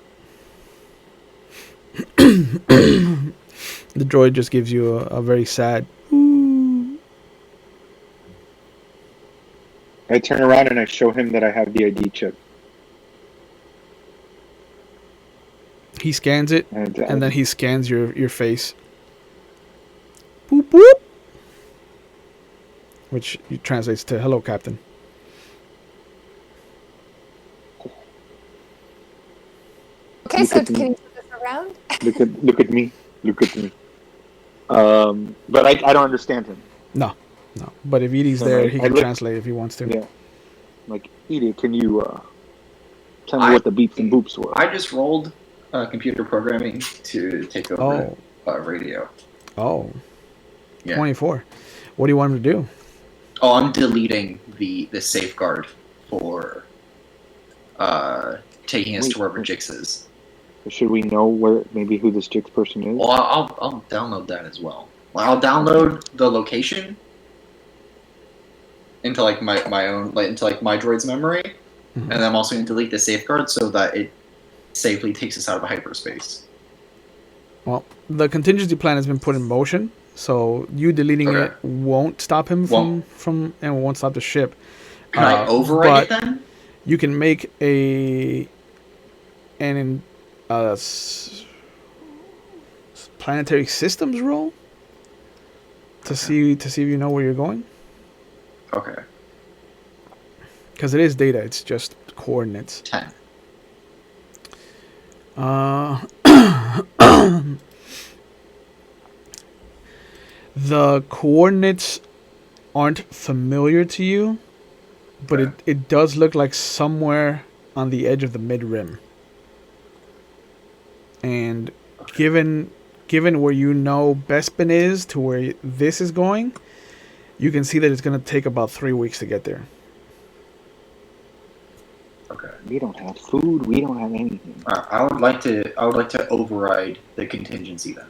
The droid just gives you a very sad... I turn around and I show him that I have the ID chip. He scans it, And then he scans your face. Boop, boop. Which translates to hello, Captain. Okay, so can you turn this around? Look at me. But I don't understand him. No. But if Eedee's there, he can translate if he wants to. Yeah. Like, Eedee, can you tell me what the beeps and boops were? I just rolled computer programming to take over radio. Oh. Yeah. 24. What do you want him to do? Oh, I'm deleting the safeguard for taking us to wherever Jix is. Should we know who this Jix person is? Well, I'll download that as well. I'll download the location into like my own, like into like my droid's memory, and then I'm also going to delete the safeguard so that it safely takes us out of hyperspace. Well, the contingency plan has been put in motion, so you deleting it won't stop him from and won't stop the ship. Can I overwrite it then? You can make planetary systems roll to see if you know where you're going. Okay. Because it is data, it's just coordinates. 10. The coordinates aren't familiar to you, but it does look like somewhere on the edge of the mid-rim. And given where you know Bespin is to where this is going, you can see that it's going to take about 3 weeks to get there. Okay. We don't have food. We don't have anything. I would like to override the contingency then.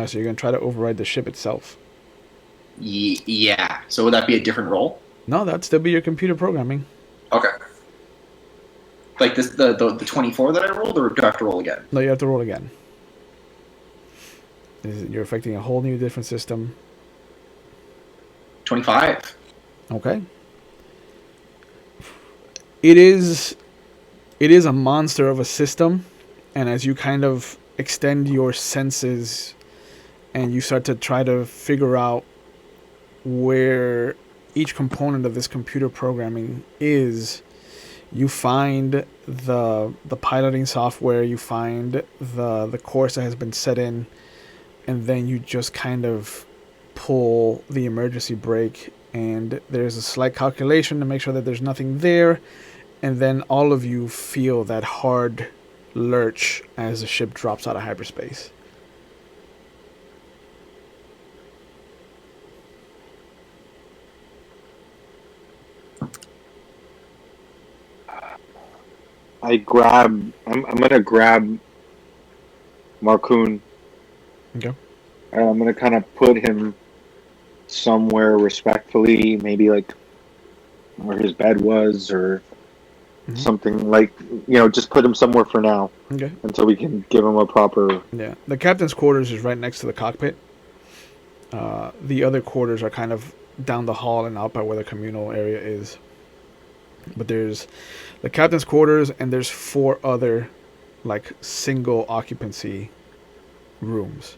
So you're gonna try to override the ship itself. Yeah. So would that be a different roll? No, that'd still be your computer programming. Okay. Like this, the 24 that I rolled, or do I have to roll again? No, you have to roll again. You're affecting a whole new different system. 25. Okay. It is a monster of a system, and as you kind of extend your senses and you start to try to figure out where each component of this computer programming is, you find the piloting software, you find the course that has been set in, and then you just kind of pull the emergency brake, and there's a slight calculation to make sure that there's nothing there, and then all of you feel that hard lurch as the ship drops out of hyperspace. I'm gonna grab Marcuun. Okay. And I'm gonna kind of put him somewhere respectfully, maybe like where his bed was, or something like, just put him somewhere for now. Okay. Until we can give him a proper. Yeah. The captain's quarters is right next to the cockpit. The other quarters are kind of down the hall and out by where the communal area is. But there's the captain's quarters, and there's 4 other, like, single occupancy rooms.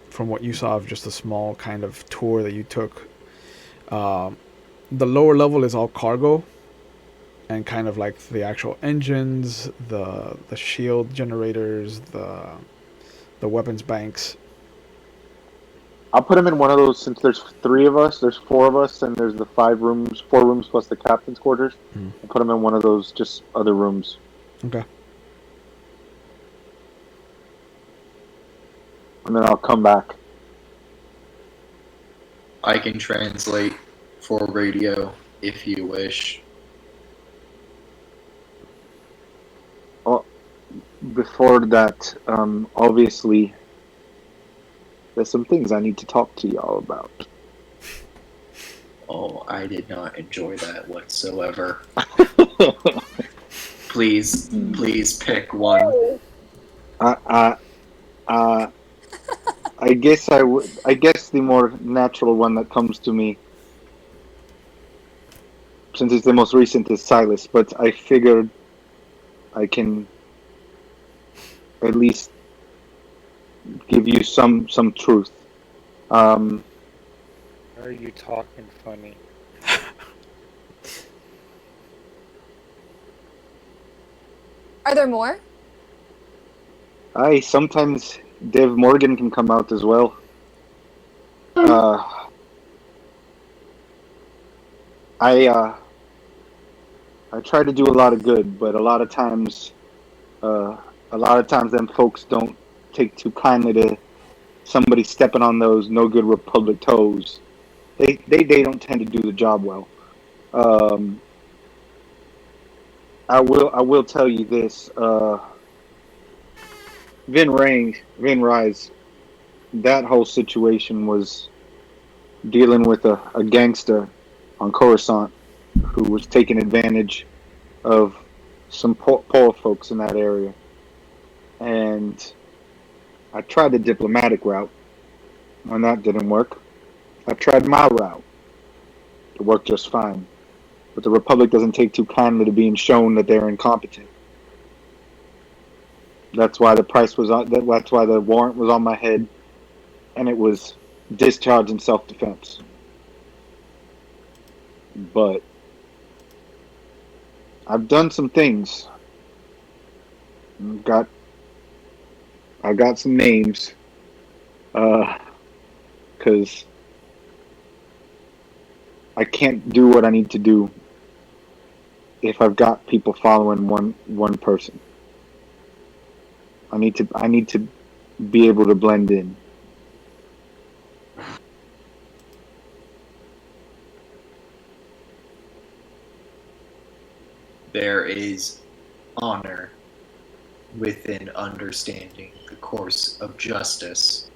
From what you saw of just a small kind of tour that you took. The lower level is all cargo, and kind of like the actual engines, the shield generators, the weapons banks. I'll put him in one of those, since there's 3 of us, there's 4 of us, and there's the 4 rooms plus the captain's quarters. I'll put him in one of those, just other rooms. Okay. And then I'll come back. I can translate for radio if you wish. Well, before that, obviously, there's some things I need to talk to y'all about. Oh, I did not enjoy that whatsoever. Please pick one. I guess I guess the more natural one that comes to me, since it's the most recent, is Silas. But I figured I can at least give you some truth. Are you talking funny? Are there more? Sometimes Dev Morgan can come out as well. I try to do a lot of good, but a lot of times them folks don't take too kindly to somebody stepping on those no good Republic toes. They don't tend to do the job well. I will tell you this. Vin Rise, that whole situation was dealing with a gangster on Coruscant who was taking advantage of some poor folks in that area. And I tried the diplomatic route, and that didn't work. I tried my route. It worked just fine. But the Republic doesn't take too kindly to being shown that they're incompetent. That's why the price was on. That's why the warrant was on my head, and it was discharge in self-defense. But I've done some things. I got some names, because I can't do what I need to do if I've got people following one person. I need to be able to blend in. there is honor within understanding the course of justice.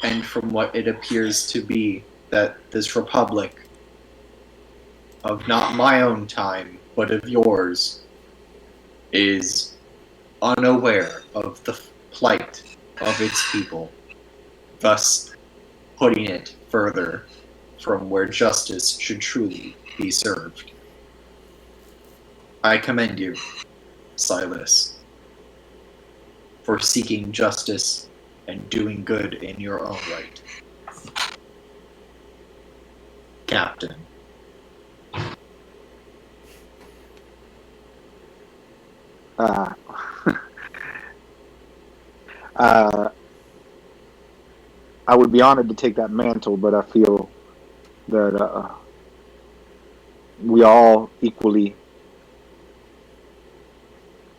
And from what it appears to be, that this republic, of not my own time, but of yours, is unaware of the plight of its people, thus putting it further from where justice should truly be served. I commend you, Silas, for seeking justice and doing good in your own right. Captain. Uh, I would be honored to take that mantle, but I feel that we all equally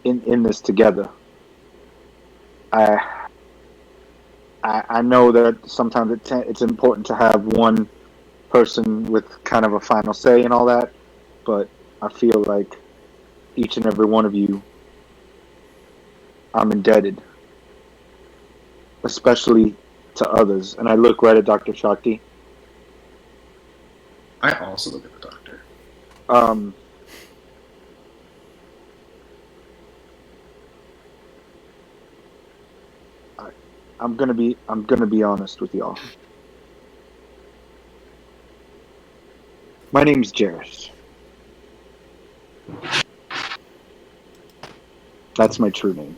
in this together. I know that sometimes it's important to have one person with kind of a final say and all that, but I feel like each and every one of you, I'm indebted, especially to others. And I look right at Dr. Shakti. I also look at the doctor. I'm gonna be honest with y'all. My name's Jairus. That's my true name.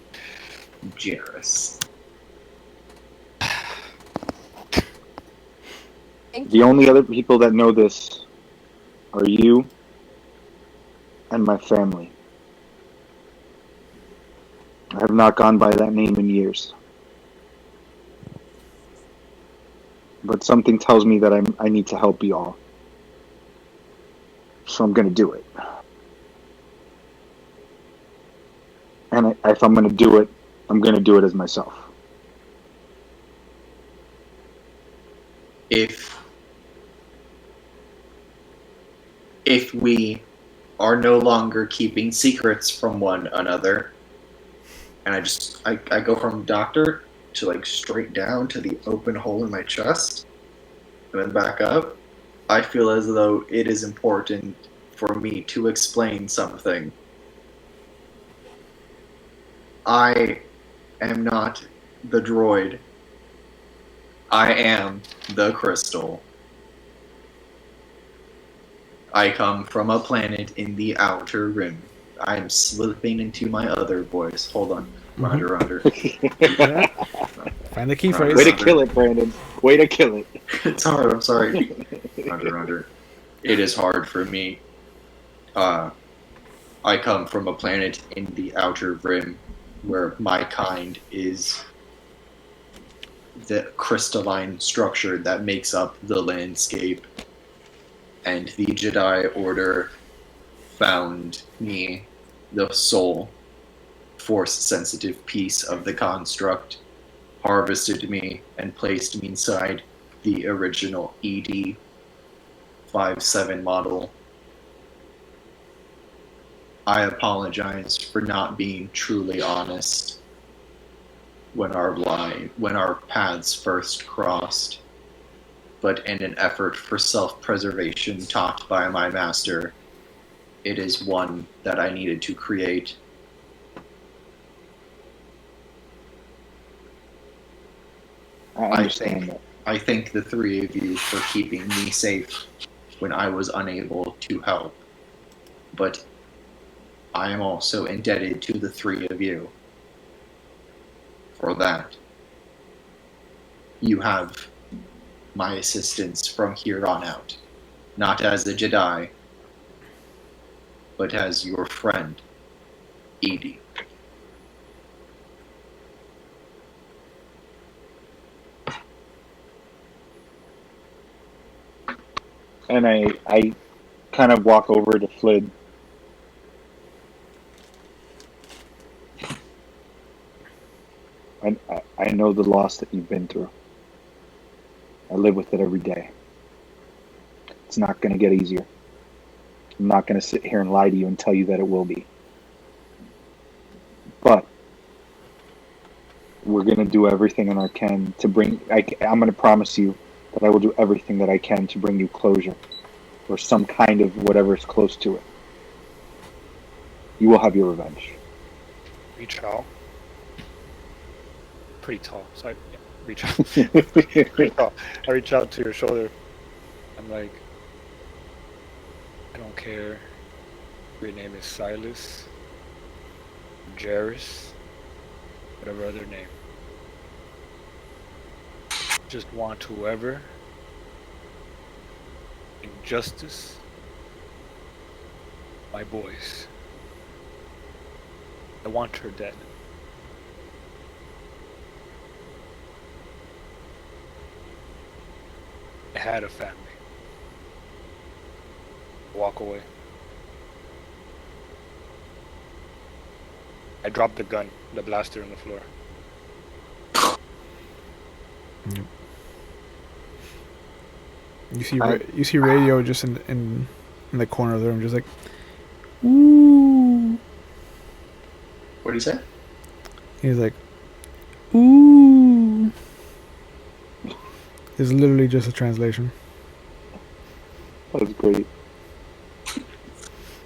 Jairus. The only other people that know this are you and my family. I have not gone by that name in years. But something tells me that I need to help you all. So I'm going to do it. And if I'm going to do it, I'm going to do it as myself. If we are no longer keeping secrets from one another, and I go from doctor to like straight down to the open hole in my chest, and then back up, I feel as though it is important for me to explain something. I am not the droid. I am the crystal. I come from a planet in the outer rim. I am slipping into my other voice. Hold on. Roger. Find the key Way phrase. Way to kill it, Brandon. Way to kill it. It's hard, I'm sorry. Roger. It is hard for me. I come from a planet in the outer rim where my kind is the crystalline structure that makes up the landscape. And the Jedi Order found me, the sole force-sensitive piece of the construct, harvested me, and placed me inside the original Eedee 5-7 model. I apologize for not being truly honest when our paths first crossed. But in an effort for self-preservation taught by my master, it is one that I needed to create. I understand that. I thank the three of you for keeping me safe when I was unable to help. But I am also indebted to the three of you for that. You have my assistance from here on out, not as a Jedi, but as your friend, Eedee. And I kind of walk over to Flid. I know the loss that you've been through. I live with it every day. It's not going to get easier. I'm not going to sit here and lie to you and tell you that it will be. But we're going to do everything in our can to bring... I'm going to promise you that I will do everything that I can to bring you closure. Or some kind of whatever is close to it. You will have your revenge. Reach out. Pretty tall, so I reach out. Pretty tall. I reach out to your shoulder. I'm like, I don't care. Your name is Silas, Jairus, whatever other name. Just want whoever injustice my boys. I want her dead. I had a family. Walk away. I dropped the gun, the blaster on the floor. Yep. You see radio just in the corner of the room, just like, ooh. What do you say? He's like, ooh. It's literally just a translation. That was great.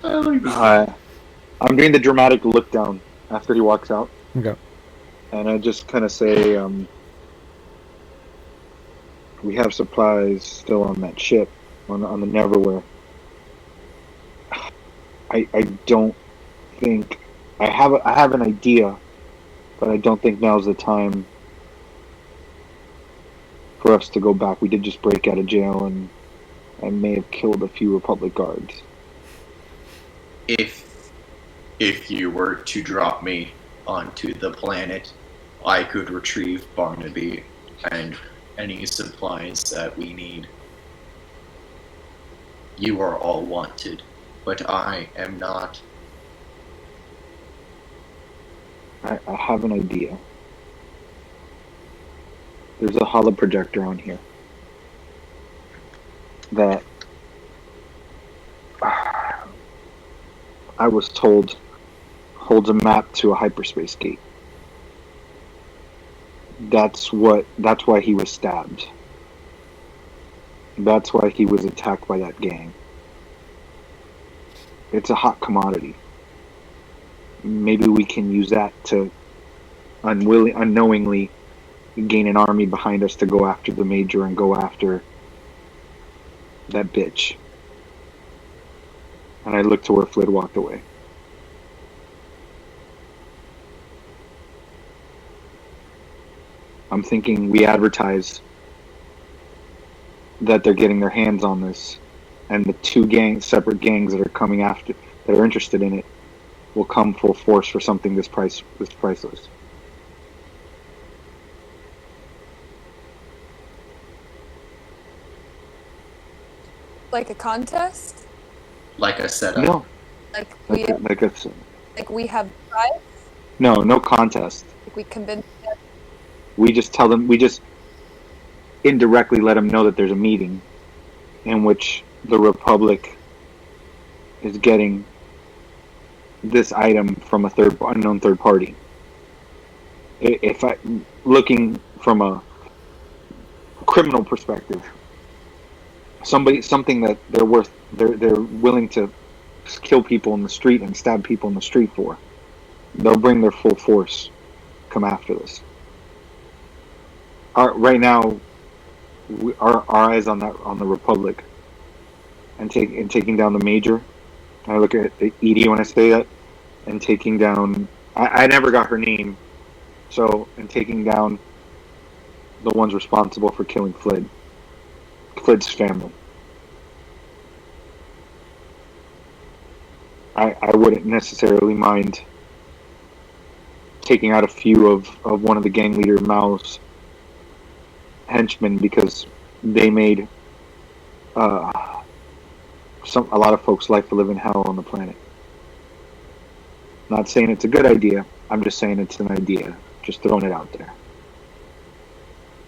I'm doing the dramatic look down after he walks out. Okay. And I just kind of say, we have supplies still on that ship, on the Neverwhere. I don't think... I have an idea, but I don't think now's the time for us to go back. We did just break out of jail, and I may have killed a few Republic guards. If you were to drop me onto the planet, I could retrieve Barnaby and any supplies that we need. You are all wanted, but I am not. I have an idea. There's a holoprojector on here that I was told holds a map to a hyperspace gate. That's why he was stabbed. That's why he was attacked by that gang. It's a hot commodity. Maybe we can use that to unknowingly gain an army behind us to go after the Major and go after that bitch. And I looked to where Flid walked away. I'm thinking we advertise that they're getting their hands on this, and the two separate gangs that are coming after, that are interested in it, will come full force for something this priceless. Like a contest? Like a setup? No. Like we have prize? No contest. Like we convince them? We just tell them, we just indirectly let them know that there's a meeting in which the Republic is getting this item from a unknown third party. If I looking from a criminal perspective, something that they're willing to kill people in the street and stab people in the street for, they'll bring their full force, come after this. Right now, our eyes on the Republic, and taking down the Major. I look at Eedee when I say that, and taking down. I never got her name, and taking down the ones responsible for killing Flid's family. I wouldn't necessarily mind taking out a few of one of the gang leader Mao's henchmen, because they made a lot of folks' life to live in hell on the planet. Not saying it's a good idea. I'm just saying it's an idea. Just throwing it out there.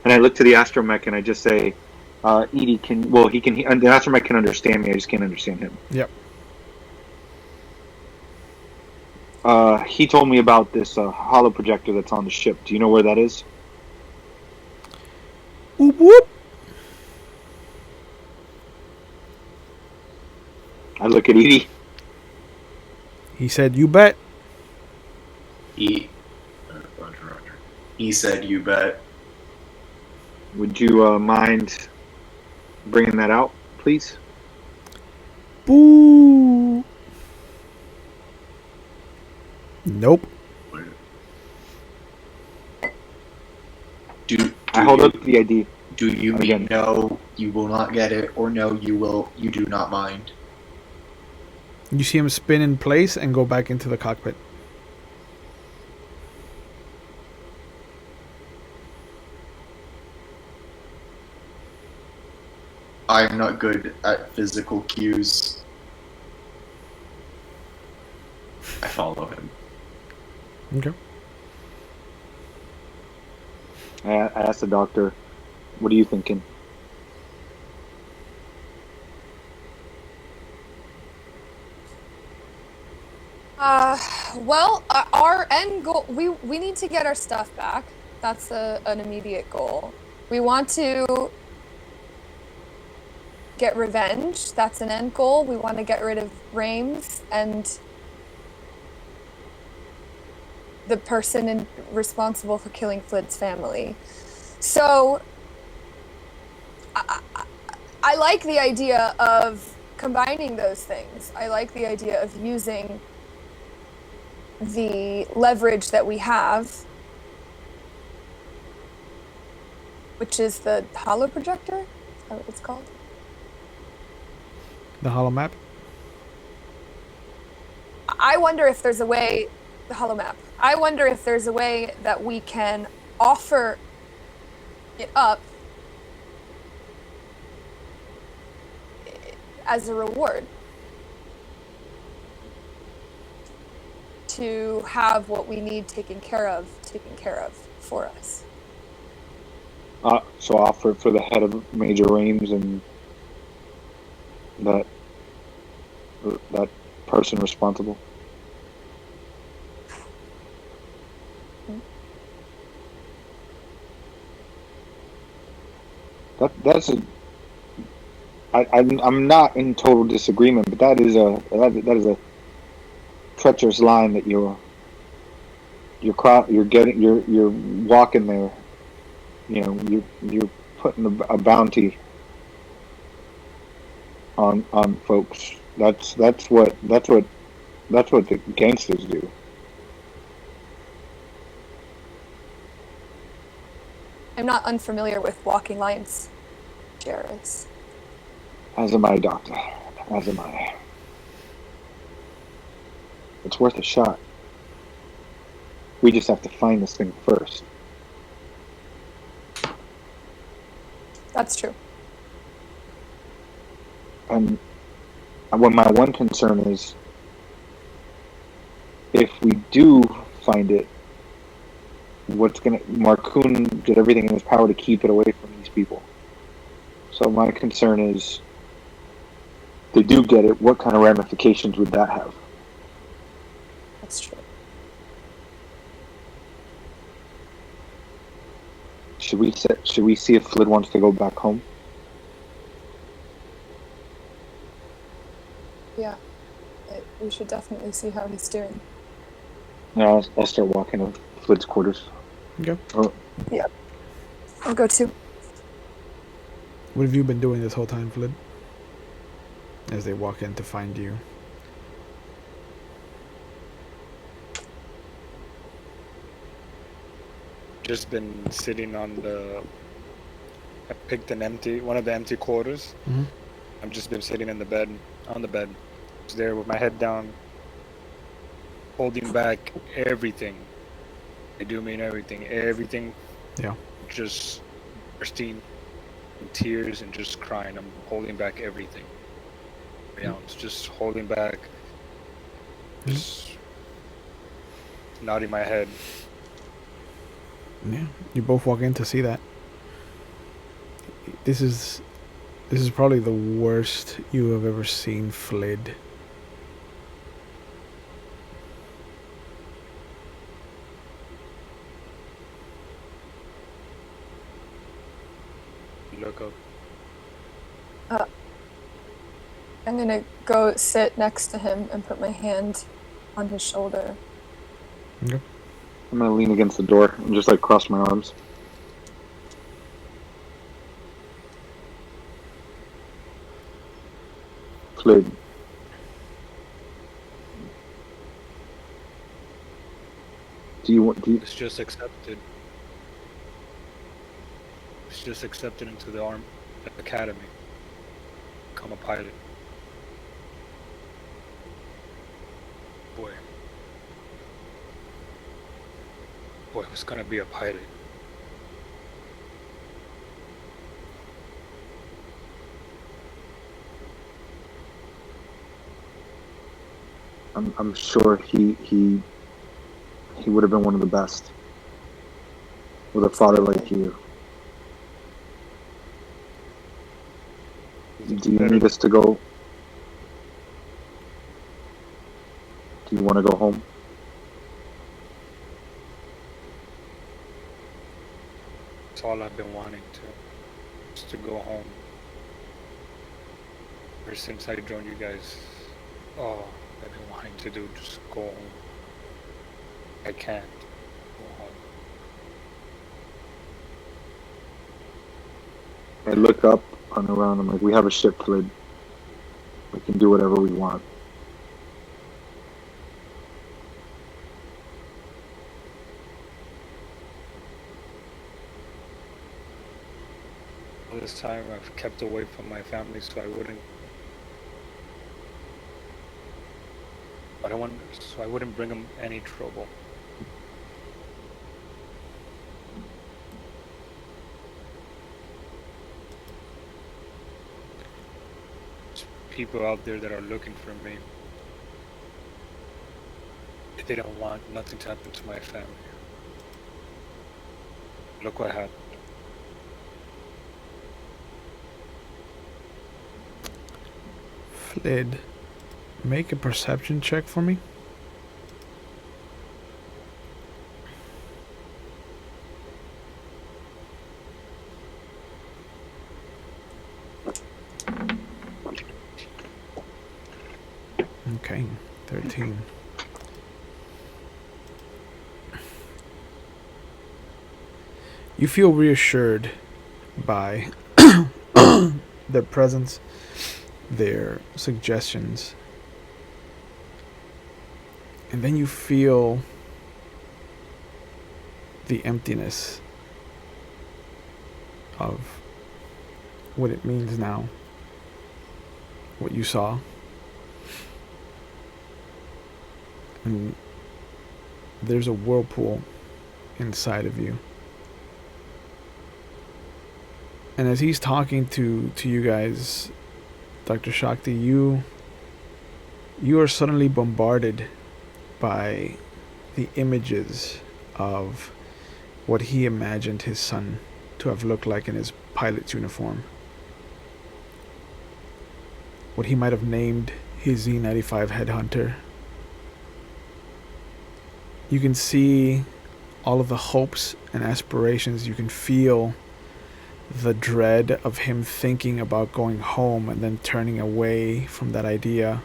And I look to the astromech and I just say, Eedee the astromech can understand me. I just can't understand him. Yep. He told me about this hollow projector that's on the ship. Do you know where that is? Whoop whoop. I look at Eedee. He said, "You bet." Roger. He said, "You bet." Would you mind bringing that out, please? Boo. Nope. I hold up the ID. Do you mean Again. no, you will not get it, or no, you do not mind? You see him spin in place and go back into the cockpit. I am not good at physical cues. I follow him. Okay. I asked the doctor, what are you thinking? Well, our end goal, we need to get our stuff back. That's an immediate goal. We want to get revenge. That's an end goal. We want to get rid of Rames and the person responsible for killing Flint's family. So, I like the idea of combining those things. I like the idea of using the leverage that we have, which is the hollow projector. Is that what it's called? The hollow map. I wonder if there's a way, the hollow map. I wonder if there's a way that we can offer it up as a reward to have what we need taken care of for us. So offer it for the head of Major Rames and that person responsible. That's a. I'm not in total disagreement, but that is a treacherous line that you're walking there. You know, you're putting a bounty on folks. That's what the gangsters do. I'm not unfamiliar with walking lines, Jairus. As am I, Doctor. As am I. It's worth a shot. We just have to find this thing first. That's true. And what my one concern is, if we do find it, Marcuun did everything in his power to keep it away from these people. So my concern is, if they do get it, what kind of ramifications would that have? That's true. Should we see if Flid wants to go back home? Yeah. We should definitely see how he's doing. No, I'll start walking to Flid's quarters. Okay. Oh. Yeah. I'll go too. What have you been doing this whole time, Flid? As they walk in to find you. Just been sitting on I picked one of the empty quarters. Mm-hmm. I've just been sitting on the bed, just there with my head down, holding back everything. I do mean everything. Yeah. Just bursting in tears and just crying. I'm holding back everything. Yeah, it's just holding back, just nodding my head. Yeah, you both walk in to see that. This is probably the worst you have ever seen Flid. look up. I'm gonna go sit next to him and put my hand on his shoulder. Okay. I'm gonna lean against the door and just like cross my arms. Flid. Do you want? It's just accepted. It's just accepted into the academy. Become a pilot. Boy, I was gonna be a pilot. I'm sure he would have been one of the best with a father like you. Do you need us to go? Do you want to go home? That's all I've been wanting to. Just to go home. Ever since I joined you guys, oh, I've been wanting to do just go home. I can't go home. I look up and around. I'm like, we have a ship, Flid. We can do whatever we want. All this time I've kept away from my family so I wouldn't bring them any trouble. There's people out there that are looking for me. They don't want nothing to happen to my family. Look what happened. Flid, make a perception check for me. Okay, 13. You feel reassured by their presence, their suggestions, and then you feel the emptiness of what it means now, what you saw. And there's a whirlpool inside of you. And as he's talking to you guys, Dr. Shakti, you are suddenly bombarded by the images of what he imagined his son to have looked like in his pilot's uniform. What he might have named his Z95 headhunter. You can see all of the hopes and aspirations. You can feel the dread of him thinking about going home and then turning away from that idea.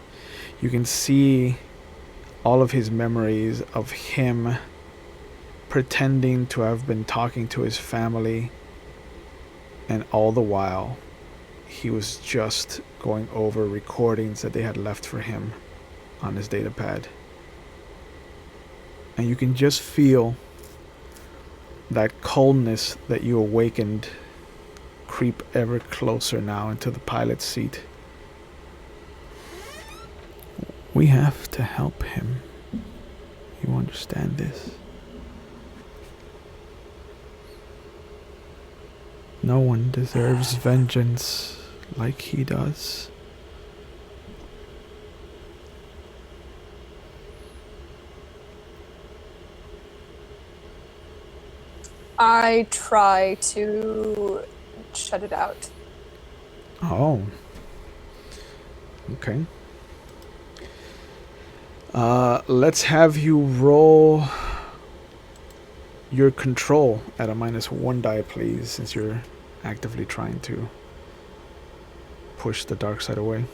You can see all of his memories of him pretending to have been talking to his family, and all the while he was just going over recordings that they had left for him on his data pad. And you can just feel that coldness that you awakened creep ever closer now into the pilot's seat. We have to help him. You understand this? No one deserves vengeance like he does. I try to shut it out. Oh. Okay. Let's have you roll your control at a -1 die, please, since you're actively trying to push the dark side away.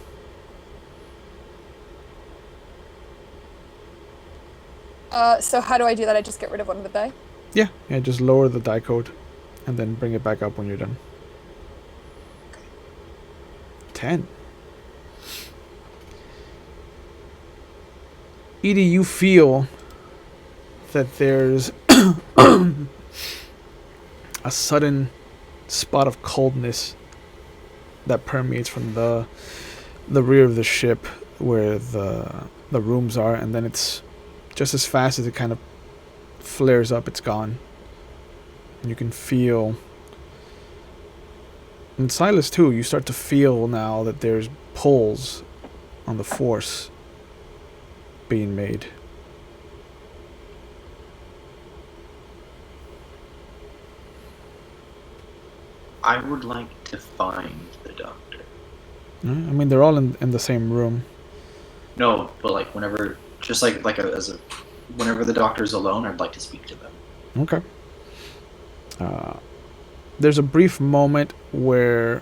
So how do I do that? I just get rid of one of the die? Yeah, just lower the die code and then bring it back up when you're done. 10. Eedee, you feel that there's a sudden spot of coldness that permeates from the rear of the ship where the rooms are, and then it's just as fast as it kind of flares up, it's gone. And you can feel, and Silas too, you start to feel now that there's pulls on the force being made. I would like to find the doctor. I mean, they're all in the same room. No, but like whenever, just whenever the doctor's alone, I'd like to speak to them. Okay. There's a brief moment where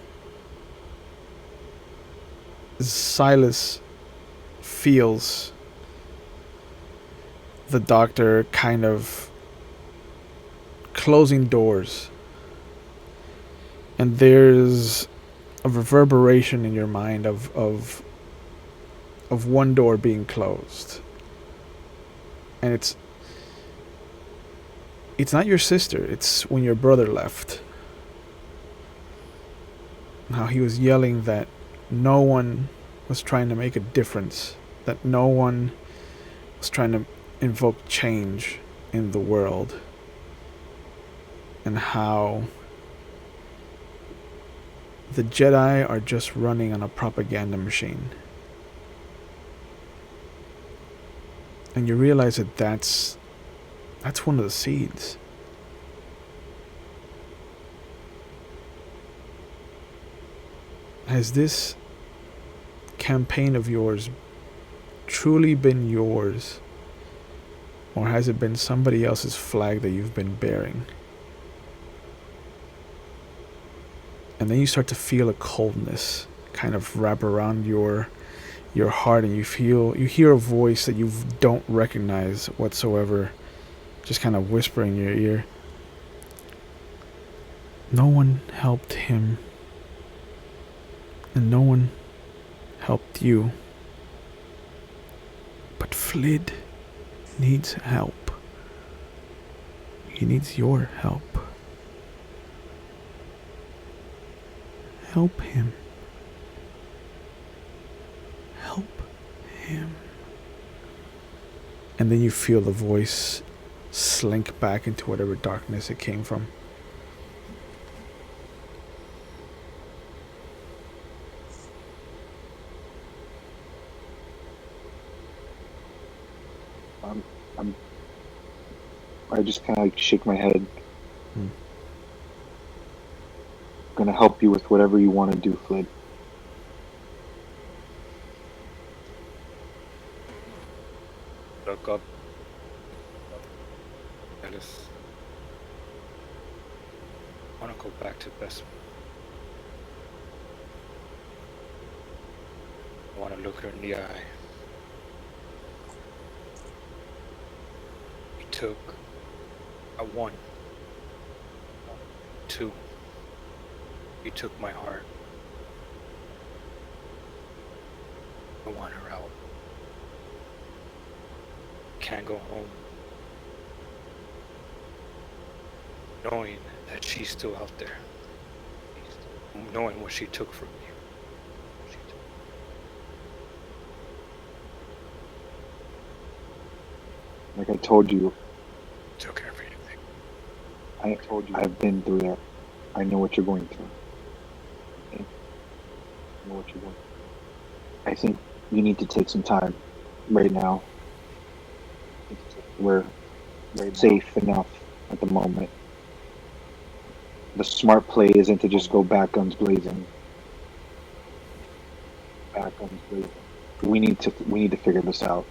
Silas feels the doctor kind of closing doors, and there's a reverberation in your mind of one door being closed, and it's not your sister, it's when your brother left. How he was yelling that no one was trying to make a difference, that no one was trying to invoke change in the world, and how the Jedi are just running on a propaganda machine. And you realize that that's one of the seeds. Has this campaign of yours truly been yours, or has it been somebody else's flag that you've been bearing? And then you start to feel a coldness kind of wrap around your heart, and you hear a voice that you don't recognize whatsoever, just kind of whisper in your ear. No one helped him, and no one helped you. But Flid needs help. He needs your help. Help him. Help him. And then you feel the voice slink back into whatever darkness it came from. I just kind of like shake my head. Gonna help you with whatever you want to do, Flid. Look up. I want to go back to Bespin. I want to look her in the eye. You took a 1, 2. You took my heart. I want her out. Can't go home knowing that she's still out there, knowing what she took from you. Like I told you, Took everything. I've been through that. I know what you're going through. Okay? I know what you're going through. I think you need to take some time right now. We're safe enough at the moment. The smart play isn't to just go back guns blazing. We need to figure this out.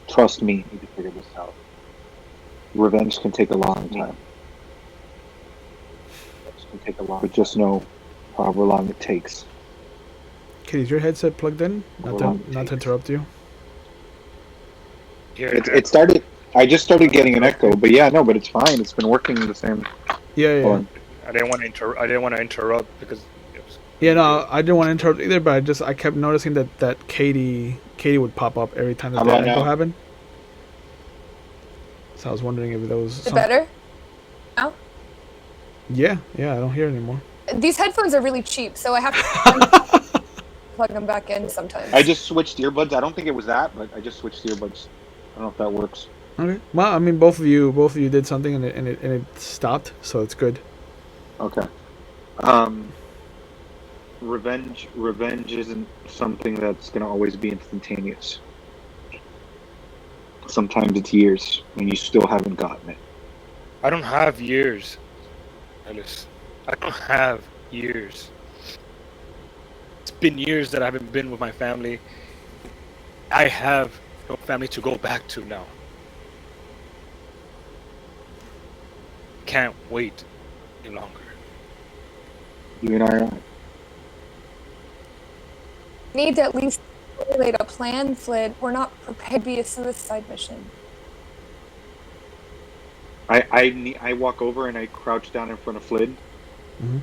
Trust me, we need to figure this out. Revenge can take a long time. It's gonna take a while, but just know however long it takes. Okay, is your headset plugged in? Not to interrupt you. Here, It started. I just started getting an echo, but yeah, no, but it's fine. It's been working the same. Yeah. Hold on. I didn't want to interrupt because it was. Yeah, no, I didn't want to interrupt either, but I kept noticing that Katie would pop up every time that How the about echo now? happened. So I was wondering if there was Is it better? Now? Yeah, I don't hear it anymore. These headphones are really cheap, so I have to plug them back in sometimes. I just switched earbuds. I don't think it was that, but I just switched earbuds. I don't know if that works. Okay. Well, I mean, both of you did something and it stopped, so it's good. Okay. Revenge isn't something that's gonna always be instantaneous. Sometimes it's years when you still haven't gotten it. I don't have years, Alice. I don't have years. It's been years that I haven't been with my family. I have no family to go back to now. Can't wait any longer. You and I are. Need to at least formulate a plan, Flid. We're not prepared to be a suicide mission. I walk over and I crouch down in front of Flid, Mhm.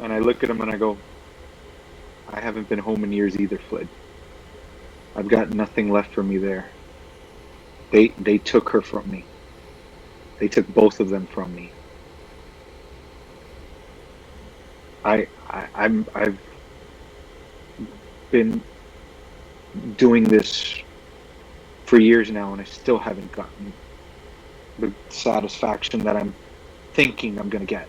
and I look at him and I go, I haven't been home in years either, Flid. I've got nothing left for me there. They took her from me. They took both of them from me. I've been doing this for years now, and I still haven't gotten the satisfaction that I'm thinking I'm gonna get.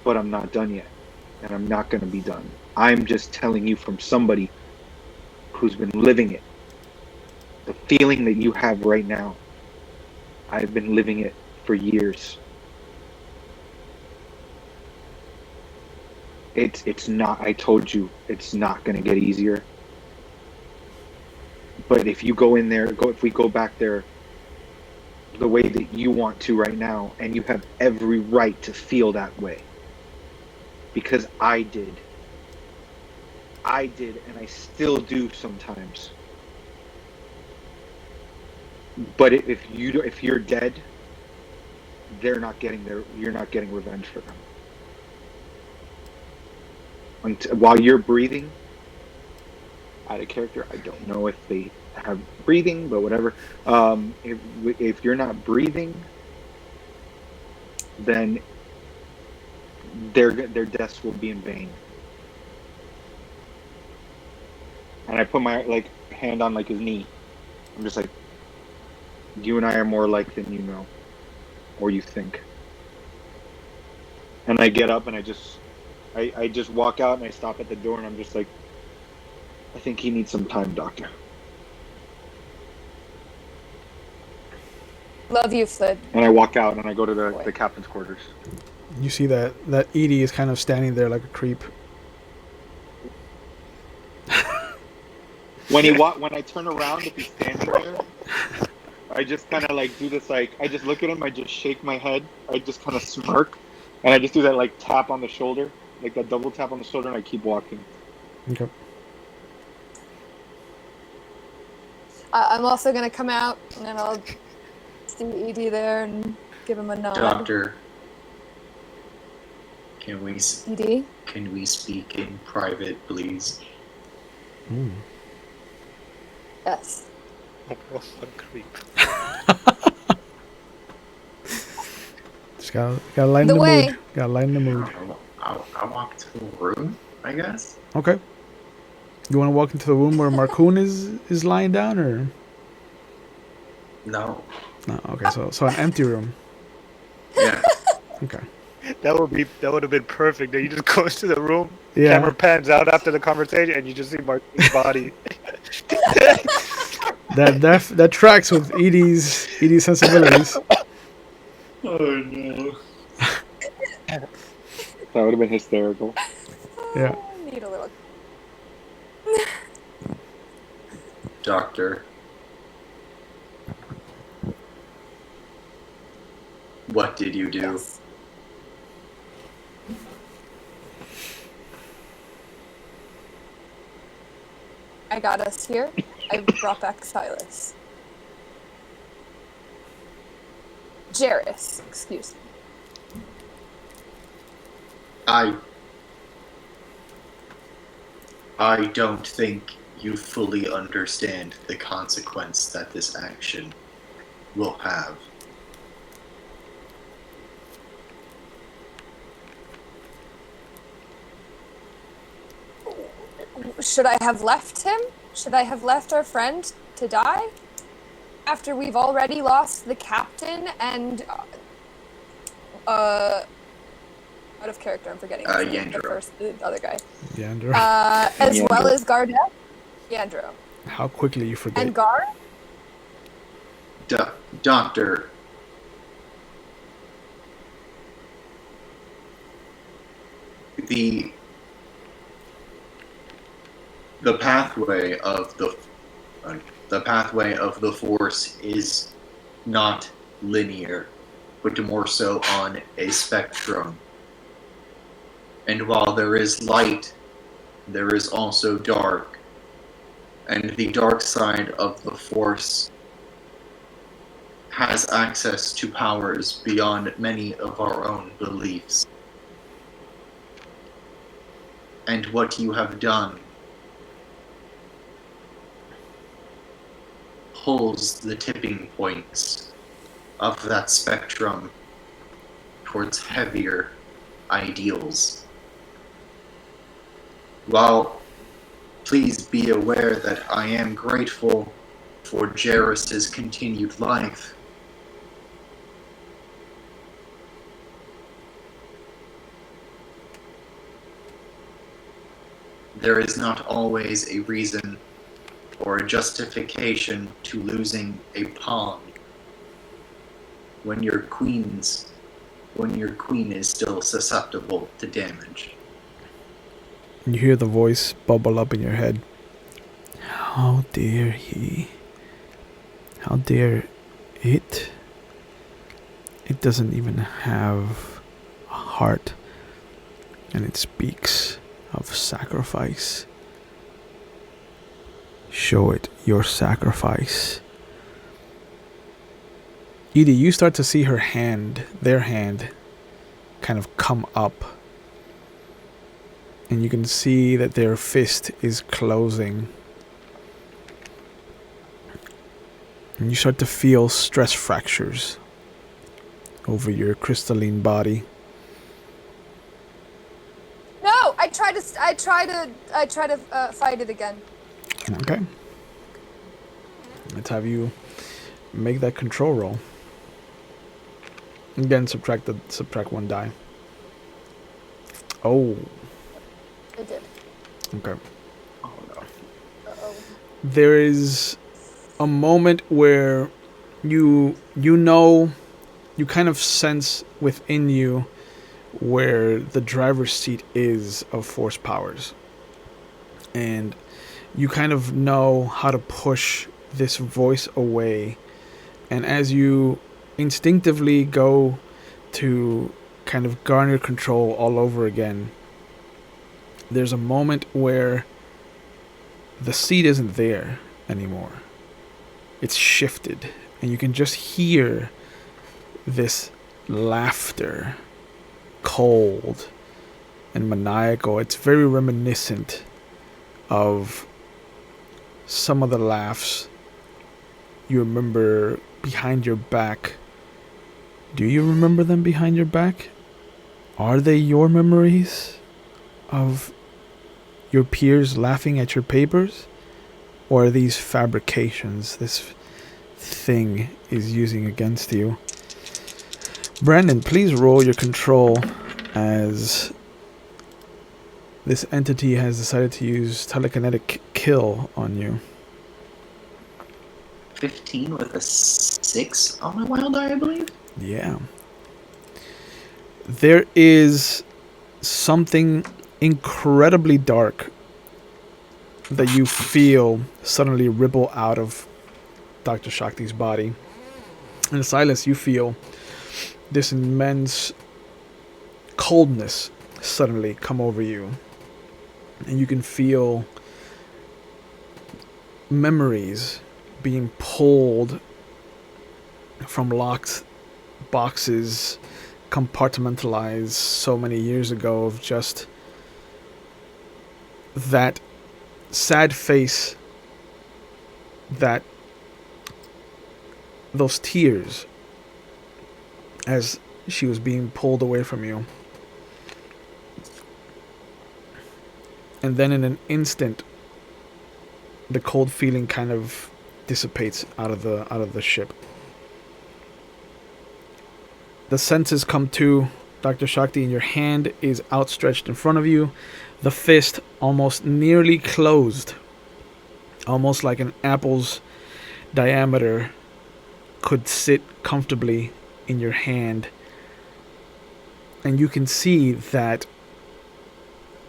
But I'm not done yet, and I'm not gonna be done. I'm just telling you from somebody who's been living it. The feeling that you have right now, I've been living it for years. It's not, I told you, it's not going to get easier. But if you go in there, if we go back there the way that you want to right now, and you have every right to feel that way. Because I did. And I still do sometimes. But if you're dead, you're not getting revenge for them. While you're breathing, out of character, I don't know if they have breathing, but whatever. If you're not breathing, then their deaths will be in vain. And I put my hand on his knee. I'm just like, you and I are more alike than you know, or you think. And I get up and I just walk out and I stop at the door and I'm just like, I think he needs some time, doctor. Love you, Flid. And I walk out and I go to the captain's quarters. You see that Eedee is kind of standing there like a creep. When I turn around, if he's standing there, I just kind of do this, I just look at him, I just shake my head, I just kind of smirk, and I just do that tap on the shoulder, that double tap on the shoulder, and I keep walking. Okay. I'm also gonna come out and I'll see Eedee there and give him a nod. Doctor, can we Eedee? Can we speak in private, please? Yes. Oh, creep. Just gotta lighten The the way. mood. Gotta lighten the mood. I'll walk to the room, I guess. Okay. You want to walk into the room where Marcuun is lying down, or No. no? Okay, so an empty room. Yeah. Okay. That would have been perfect. You just go into the room, Yeah. camera pans out after the conversation, and you just see Marcu's body. That tracks with Eedee's sensibilities. Oh no. That would have been hysterical. Yeah. Need a little. Doctor. What did you do? Yes. I got us here. I brought back Silas. Jairus, excuse me. I don't think you fully understand the consequence that this action will have. Should I have left him? Should I have left our friend to die? After we've already lost the captain and out of character, I'm forgetting his name, the other guy. Yandro. As Yandro. well as Gardeth. Yandro. How quickly you forget. And Gar? Doctor, the pathway of the pathway of the Force is not linear, but more so on a spectrum. And while there is light, there is also dark. And the dark side of the Force has access to powers beyond many of our own beliefs. And what you have done pulls the tipping points of that spectrum towards heavier ideals. While please be aware that I am grateful for Jairus' continued life, there is not always a reason or a justification to losing a pawn when your queen is still susceptible to damage. You hear the voice bubble up in your head. How dare he? How dare it? It doesn't even have a heart, and it speaks of sacrifice. Show it your sacrifice. Eedee, you start to see their hand, kind of come up. And you can see that their fist is closing. And you start to feel stress fractures over your crystalline body. No, I try to fight it again. Okay. Let's have you make that control roll. Again, subtract one die. Oh. I did. Okay. Oh no. Uh-oh. There is a moment where you kind of sense within you where the driver's seat is of force powers. And you kind of know how to push this voice away. And as you instinctively go to kind of garner control all over again, there's a moment where the seat isn't there anymore. It's shifted, and you can just hear this laughter, cold and maniacal. It's very reminiscent of some of the laughs you remember behind your back. Do you remember them behind your back? Are they your memories of your peers laughing at your papers? Or are these fabrications this thing is using against you? Brandon, please roll your control as this entity has decided to use telekinetic kill on you. 15 with a 6 on my wild die, I believe. Yeah. There is something incredibly dark that you feel suddenly ripple out of Dr. Shakti's body. And Silas, you feel this immense coldness suddenly come over you, and you can feel memories being pulled from locked boxes, compartmentalized so many years ago, of just that sad face, that those tears as she was being pulled away from you. And then in an instant, the cold feeling kind of dissipates out of the ship. The senses come to, Dr. Shakti, and your hand is outstretched in front of you. The fist almost nearly closed, almost like an apple's diameter could sit comfortably in your hand. And you can see that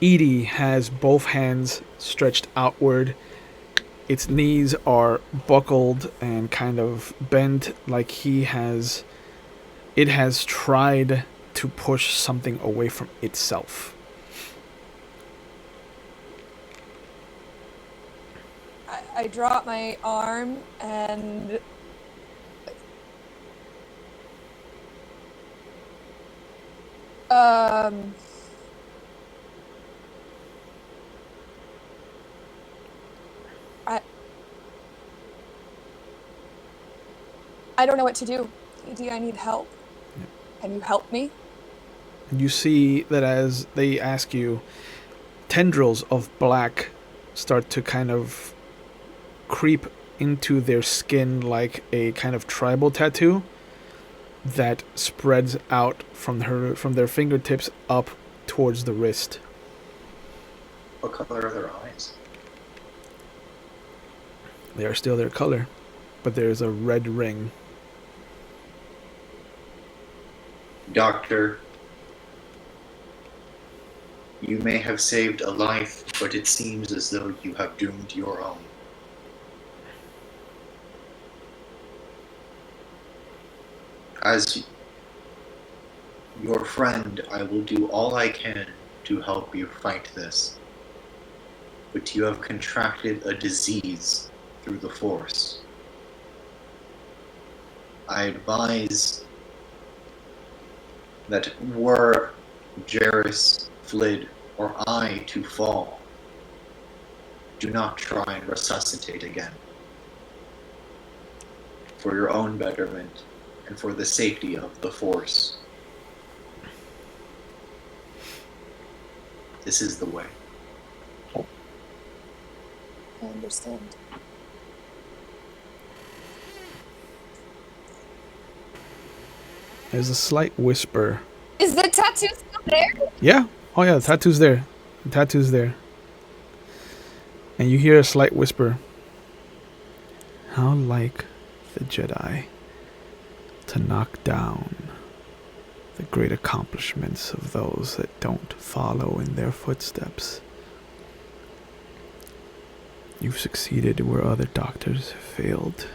Eedee has both hands stretched outward. Its knees are buckled and kind of bent, like it has tried to push something away from itself. I drop my arm and I don't know what to do. Eedee, I need help. Yep. Can you help me? You see that as they ask you, tendrils of black start to kind of creep into their skin like a kind of tribal tattoo that spreads out from their fingertips up towards the wrist. What color are their eyes? They are still their color, but there's a red ring. Doctor, you may have saved a life, but it seems as though you have doomed your own. As your friend, I will do all I can to help you fight this. But you have contracted a disease through the Force. I advise that were Jairus, Flid, or I to fall, do not try and resuscitate again. For your own betterment and for the safety of the Force. This is the way. I understand. There's a slight whisper. Is the tattoo still there? Yeah. Oh yeah, the tattoo's there. The tattoo's there. And you hear a slight whisper. How like the Jedi to knock down the great accomplishments of those that don't follow in their footsteps. You've succeeded where other doctors have failed.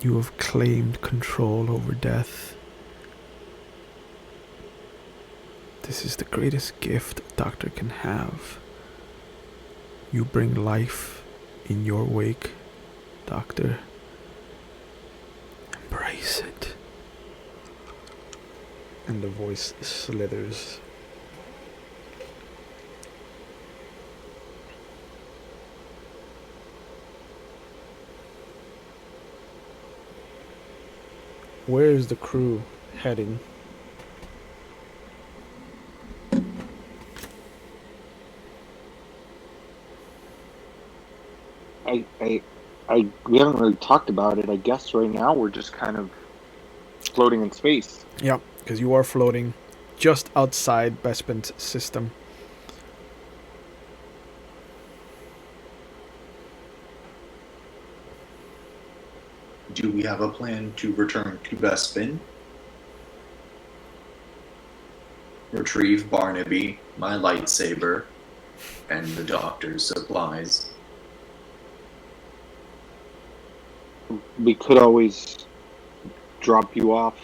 You have claimed control over death. This is the greatest gift a doctor can have. You bring life in your wake, Doctor. Embrace it. And the voice slithers. Where is the crew heading? We haven't really talked about it. I guess right now we're just kind of floating in space. Yeah, because you are floating just outside Bespin's system. Do we have a plan to return to Bespin? Retrieve Barnaby, my lightsaber, and the doctor's supplies. We could always drop you off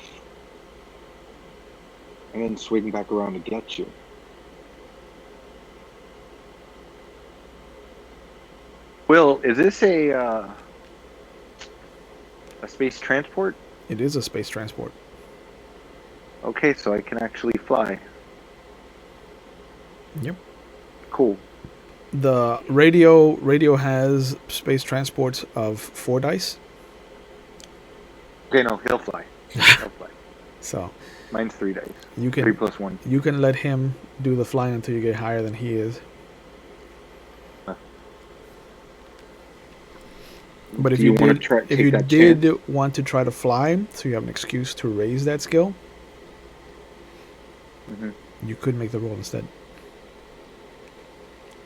and then swing back around to get you. Will, is this a space transport? It is a space transport. Okay, so I can actually fly. Yep. Cool. The radio has space transports of 4 dice. Okay, no, he'll fly. He'll fly. So Mine's 3 dice. you 3 can plus 1. you can let him do the flying until you get higher than he is. But if Do you wanna did, try- if take you that did chance? want to try to fly, so you have an excuse to raise that skill, Mhm. you could make the roll instead.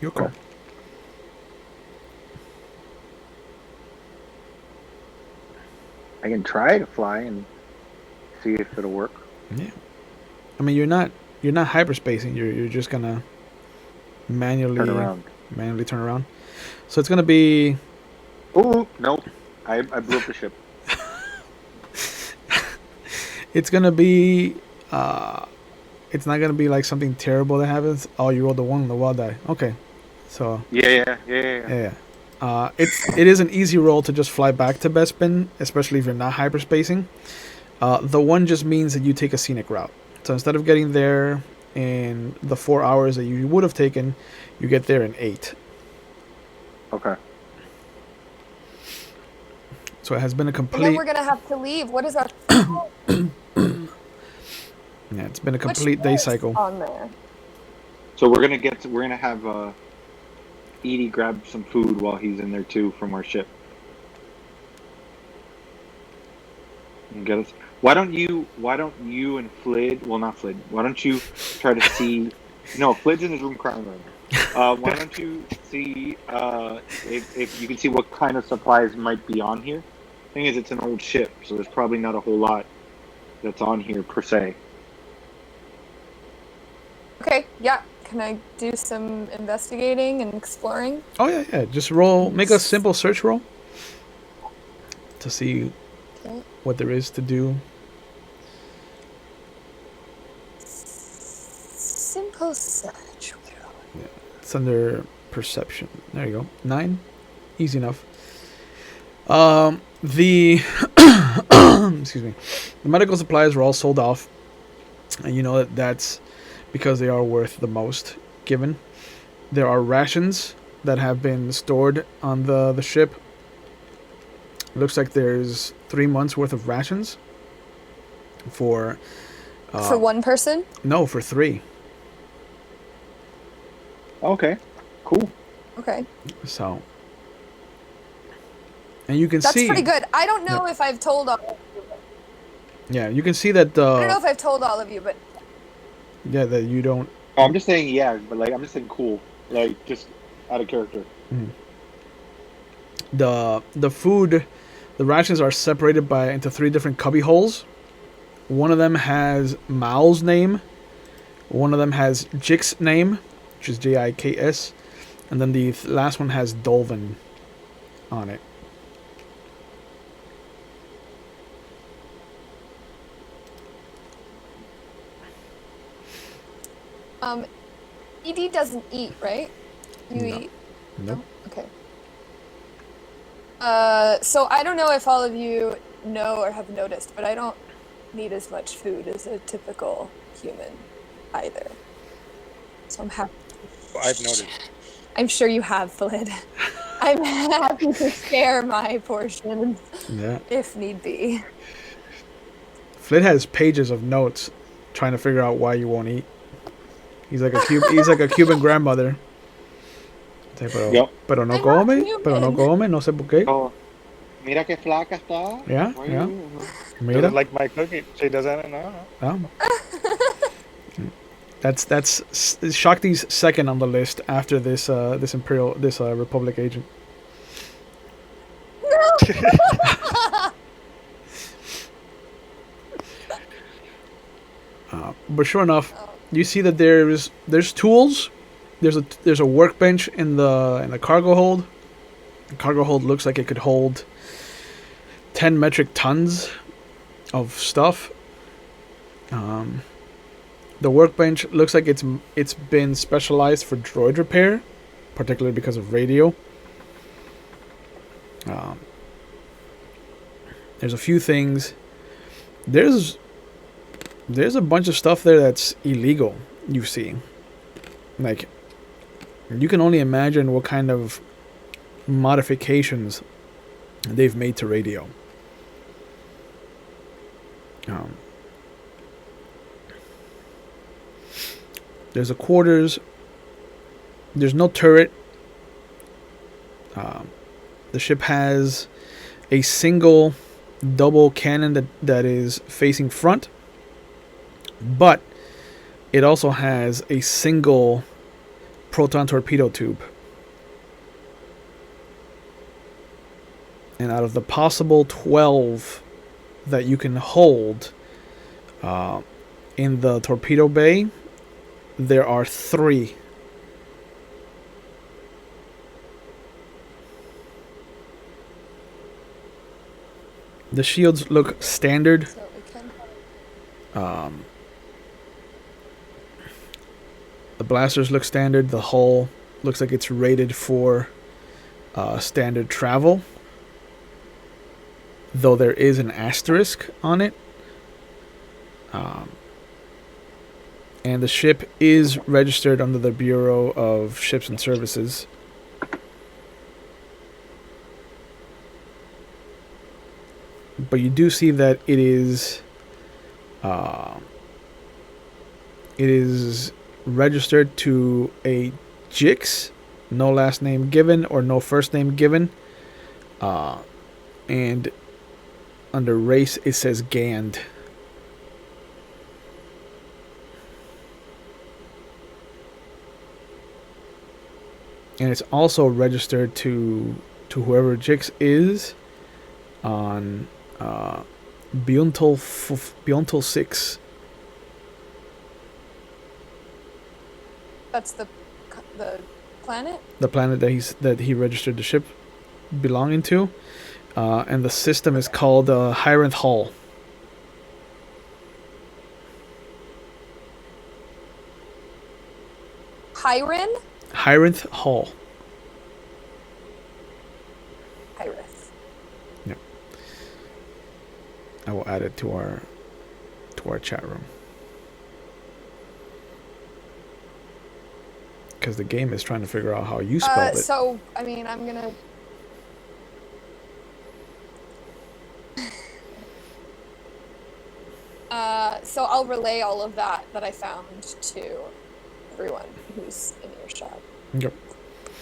Your call. Okay. I can try to fly and see if it'll work. Yeah. I mean, you're not hyperspacing. You're just gonna manually Turn around. turn around. So it's gonna be. Ooh, nope. I blew up the ship. It's gonna be. It's not gonna be like something terrible that happens. Oh, you rolled the 1 on the wild die. Okay. So. Yeah. Yeah. It is an easy roll to just fly back to Bespin, especially if you're not hyperspacing. The 1 just means that you take a scenic route. So instead of getting there in the 4 hours that you would have taken, you get there in 8. Okay. So it has been a And then complete. we're gonna have to leave. What is our Yeah, it's been a which complete day is cycle. on there? So we're gonna have Eedee grab some food while he's in there too from our ship. And get us. Why don't you and Flid? Well, not Flid. Why don't you try to see? No, Flid's in his room crying right now. Why don't you see if you can see what kind of supplies might be on here? Thing is, it's an old ship, so there's probably not a whole lot that's on here per se. Okay, yeah. Can I do some investigating and exploring? Oh yeah. Just roll. Make a simple search roll to see Okay. what there is to do. Simple search. It's under perception. There you go. 9. Easy enough. The excuse me. The medical supplies are all sold off, and you know that's because they are worth the most. Given there are rations that have been stored on the ship. Looks like there's 3 months worth of rations for. For one person? No, for 3. Okay, cool. Okay. So. And you can That's see. pretty good. I don't know if I've told all of you. Yeah, you can see that. I don't know if I've told all of you, but Yeah, that you don't. Oh, I'm just saying, yeah, but like I'm just saying, cool, like just out of character. The food, the rations are separated into 3 different cubby holes. One of them has Mal's name. One of them has Jik's name, which is Jiks, and then the last one has Dolvin on it. Eedee doesn't eat, right? You No. eat? Nope. Okay. So I don't know if all of you know or have noticed, but I don't need as much food as a typical human either. So I'm happy. I've noticed. I'm sure you have, Flid. I'm happy to share my portion Yeah. if need be. Flint has pages of notes trying to figure out why you won't eat. He's like a Cuban grandmother. Yep. Pero no I'm not come, Cuban. pero no come, no sé por qué. Oh, mira que flaca está. Yeah, Why yeah. you- Mira. Doesn't like my cooking. She doesn't. No. That's Shakti's second on the list after this Republic agent. But sure enough, you see that there's tools. There's a workbench in the cargo hold. The cargo hold looks like it could hold 10 metric tons of stuff. The workbench looks like it's been specialized for droid repair, particularly because of radio. There's a few things. There's a bunch of stuff there that's illegal. You see, like, you can only imagine what kind of modifications they've made to radio. There's a quarters. There's no turret. The ship has a single double cannon that is facing front, but it also has a single proton torpedo tube. And out of the possible 12 that you can hold in the torpedo bay, there are 3. The shields look standard. So we can. The blasters look standard. The hull looks like it's rated for standard travel, though there is an asterisk on it. And the ship is registered under the Bureau of Ships and Services. But you do see that it is registered to a Jix, no last name given or no first name given, and under race it says Gand. And it's also registered to whoever Jix is on Biontal 6. That's the planet? The planet that he registered the ship belonging to. And the system is called Hyranth Hall. Hyranth Hall. Hyrith. Yep. I will add it to our chat room. Because the game is trying to figure out how you spelled it. So, I mean, I'm gonna... so I'll relay all of that I found to everyone who's in earshot. Yep.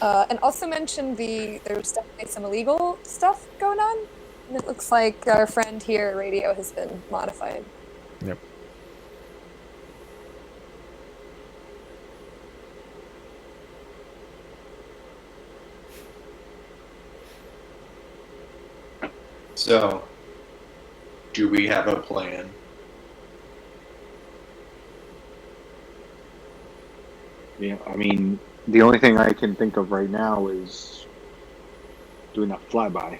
And also mention there's definitely some illegal stuff going on. And it looks like our friend here, radio, has been modified. Yep. So, do we have a plan? Yeah, I mean, the only thing I can think of right now is doing a flyby.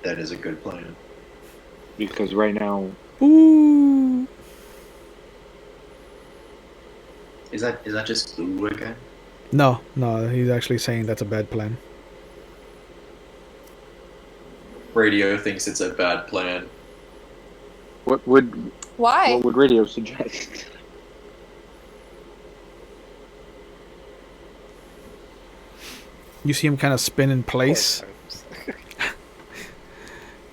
That is a good plan. Because right now... Ooh. Is that just ooh again? No, he's actually saying that's a bad plan. Radio thinks it's a bad plan. What would radio suggest? You see him kind of spin in place.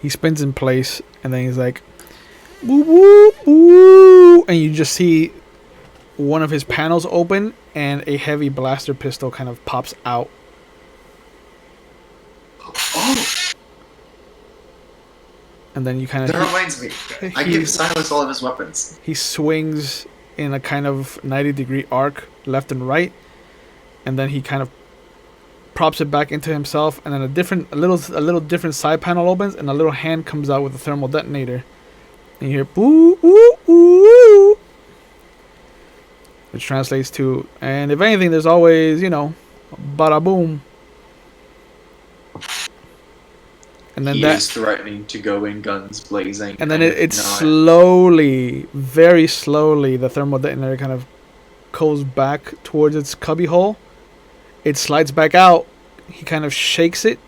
He spins in place, and then he's like, woo, woo, woo, and you just see one of his panels open, and a heavy blaster pistol kind of pops out. Oh! And then you kind of... That reminds me. I give Silas all of his weapons. He swings in a kind of 90-degree arc, left and right, and then he kind of props it back into himself, and then a little different side panel opens, and a little hand comes out with a thermal detonator. And you hear boo, ooh, ooh, which translates to, and if anything, there's always, bada boom. And then he that is threatening to go in guns blazing. and then if it not- slowly, very slowly, the thermal detonator kind of goes back towards its cubby hole. It slides back out. He kind of shakes it,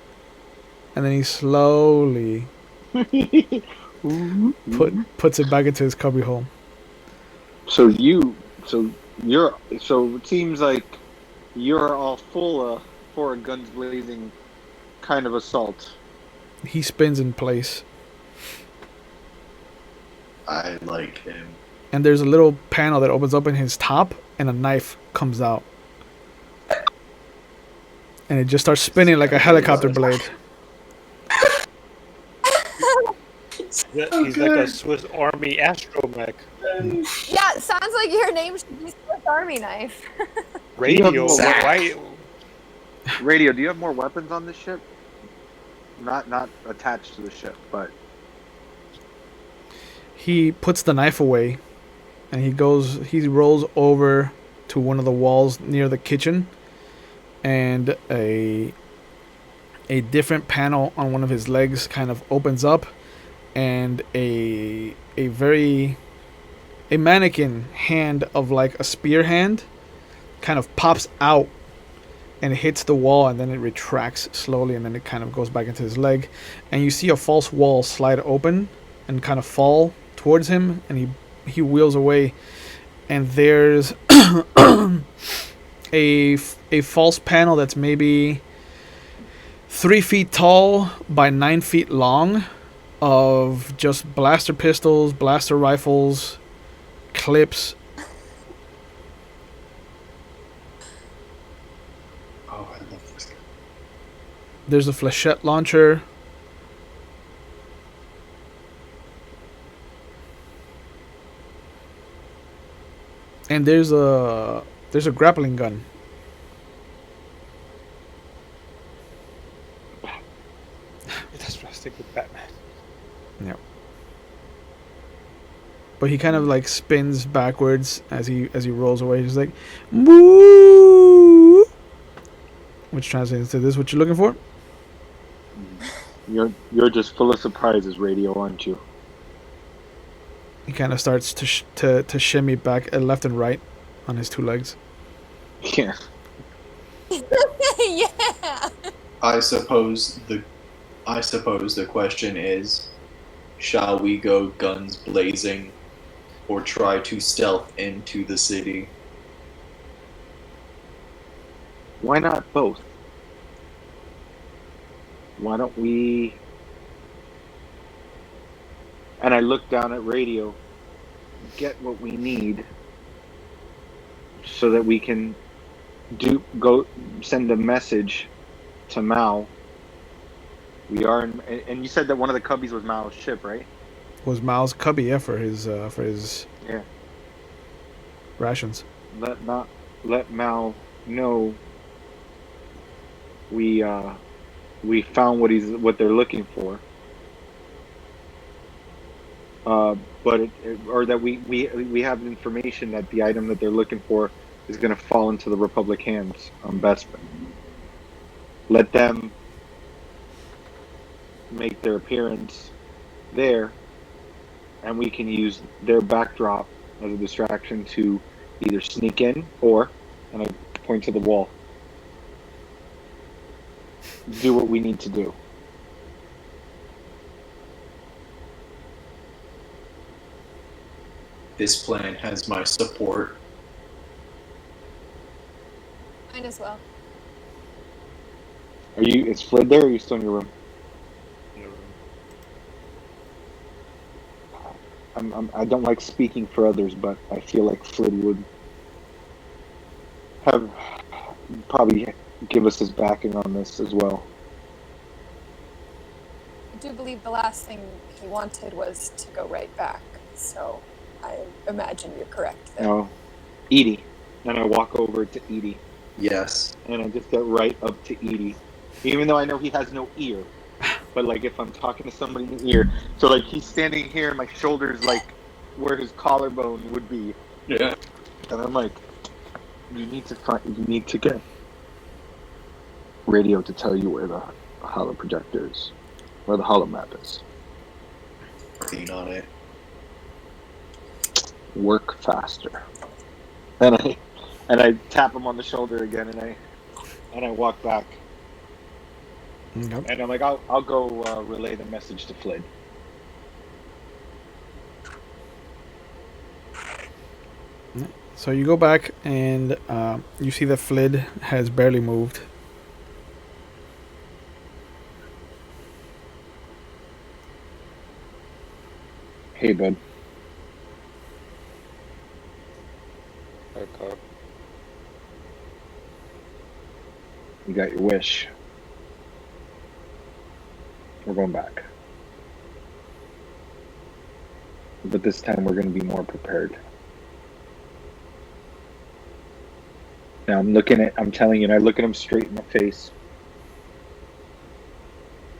and then he slowly puts it back into his cubby hole. So it seems like you're all for a guns blazing kind of assault. He spins in place, I like him. and there's a little panel that opens up in his top, and a knife comes out. And it just starts spinning like a helicopter blade. He's like a Swiss Army astromech. Yeah, sounds like your name should be Swiss Army Knife. Radio. Zach. Why? Radio, do you have more weapons on this ship? Not attached to the ship, but He puts the knife away, and he rolls over to one of the walls near the kitchen, and a different panel on one of his legs kind of opens up, and a mannequin hand of like a spear hand kind of pops out and hits the wall, and then it retracts slowly, and then it kind of goes back into his leg, and you see a false wall slide open and kind of fall towards him, and he wheels away, and there's a false panel that's maybe 3 feet tall by 9 feet long of just blaster pistols, blaster rifles, clips. Oh, I love this guy. There's a flechette launcher. And there's a grappling gun. That's what I was thinking. Batman. Yep. But he kind of like spins backwards as he rolls away. He's like, "Moo!" Which translates to this. What you looking for? you're just full of surprises, Radio, aren't you? He kind of starts to shimmy back left and right on his 2 legs. Yeah. Yeah. I suppose the question is, shall we go guns blazing or try to stealth into the city? Why not both? Why don't we... And I look down at Radio, get what we need so that we can go send a message to Mao. We are in, and you said that one of the cubbies was Mao's ship, right? Was Mao's cubby, yeah, for his Yeah. rations. Let Mao know we found what they're looking for. But or that we have information that the item that they're looking for is going to fall into the Republic hands on Bespin. Let them make their appearance there, and we can use their backdrop as a distraction to either sneak in or, and I point to the wall, do what we need to do. This plan has my support. Mine as well. Is Flid there, or are you still in your room? I don't like speaking for others, but I feel like Flid would have probably give us his backing on this as well. I do believe the last thing he wanted was to go right back, so I imagine you're correct there. No, Eedee. And I walk over to Eedee, Yes. and I just get right up to Eedee, even though I know he has no ear. But like if I'm talking to somebody in the ear, so like he's standing here, and my shoulders like where his collarbone would be, Yeah. and I'm like, you need to get Radio to tell you where the holo projector is. where the hollow map is. Working on it. Work faster. And I tap him on the shoulder again, and I walk back. Yep. And I'm like, I'll go relay the message to Flid. So you go back and you see that Flid has barely moved. Hey, bud. Okay. You got your wish. We're going back. But this time we're going to be more prepared. Now I'm telling you, and I look at him straight in the face.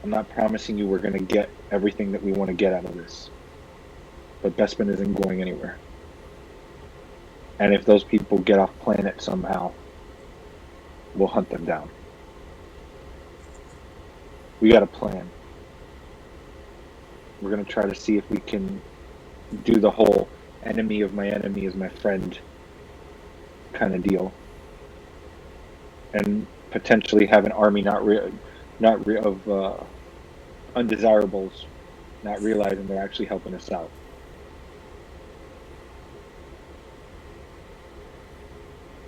I'm not promising you we're going to get everything that we want to get out of this. But Bespin isn't going anywhere. And if those people get off planet somehow, we'll hunt them down. We got a plan. We're going to try to see if we can do the whole enemy of my enemy is my friend kind of deal. And potentially have an army of undesirables not realizing they're actually helping us out.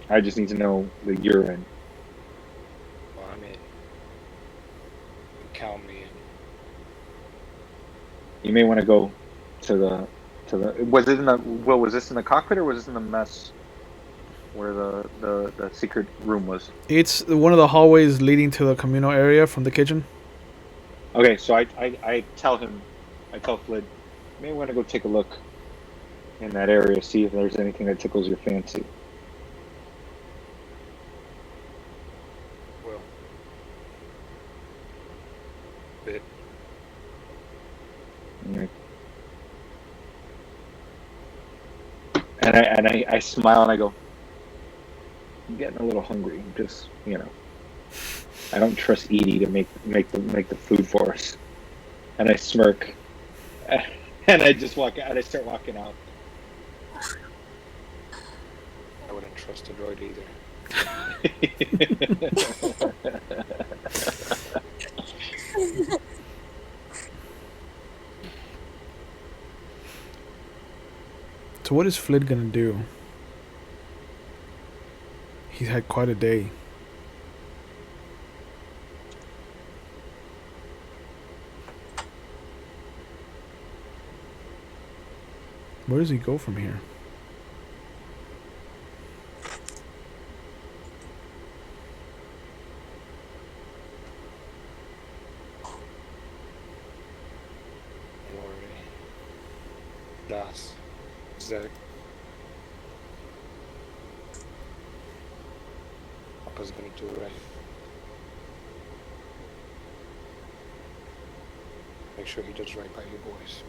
I just need to know that you're in. Well, I mean, count me in. You may want to go to the. Was this in the cockpit or was this in the mess where the secret room was? It's one of the hallways leading to the communal area from the kitchen. Okay, so I tell Flid, you may want to go take a look in that area, see if there's anything that tickles your fancy. Well, bit. And I smile and I go, I'm getting a little hungry. Just, I don't trust Eedee to make the food for us. And I smirk, and I just walk out. And I start walking out. I wouldn't trust a droid either. So what is Flid gonna do? He's had quite a day. Where does he go from here? Don't worry. Das. Zach. Papa's gonna do it right. Make sure he does right by you boys.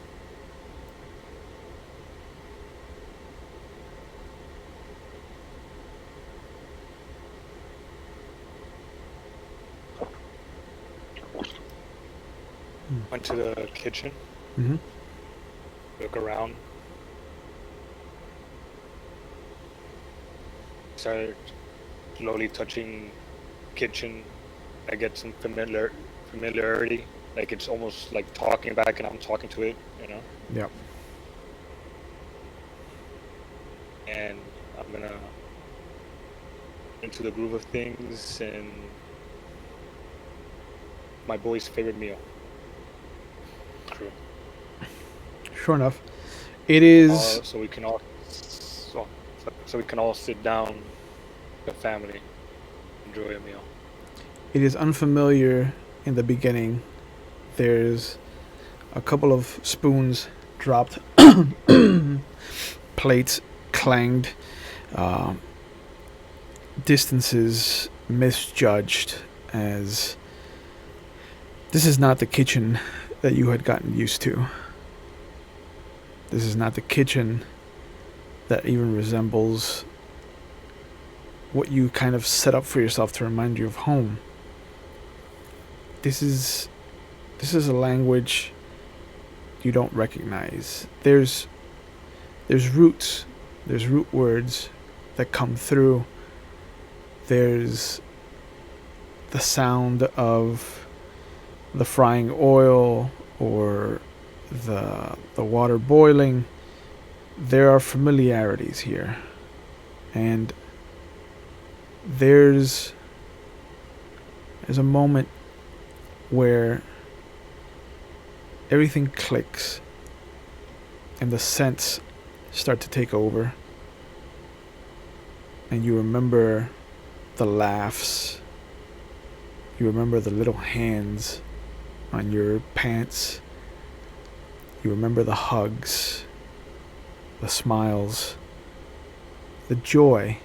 Went to the kitchen. Mm-hmm. Look around. Started slowly touching kitchen. I get some familiarity. Like it's almost like talking back and I'm talking to it, Yep. And I'm gonna into the groove of things and my boy's favorite meal. True. Sure enough, it is. So we can all sit down, the family, enjoy a meal. It is unfamiliar in the beginning. There's a couple of spoons dropped, plates clanged, distances misjudged, as this is not the kitchen that you had gotten used to. This is not the kitchen that even resembles what you kind of set up for yourself to remind you of home. This is This is a language you don't recognize. There's roots, there's root words that come through. There's the sound of the frying oil or the water boiling. There are familiarities here, and there's a moment where everything clicks and the scents start to take over, and you remember the laughs, you remember the little hands on your pants, you remember the hugs, the smiles, the joy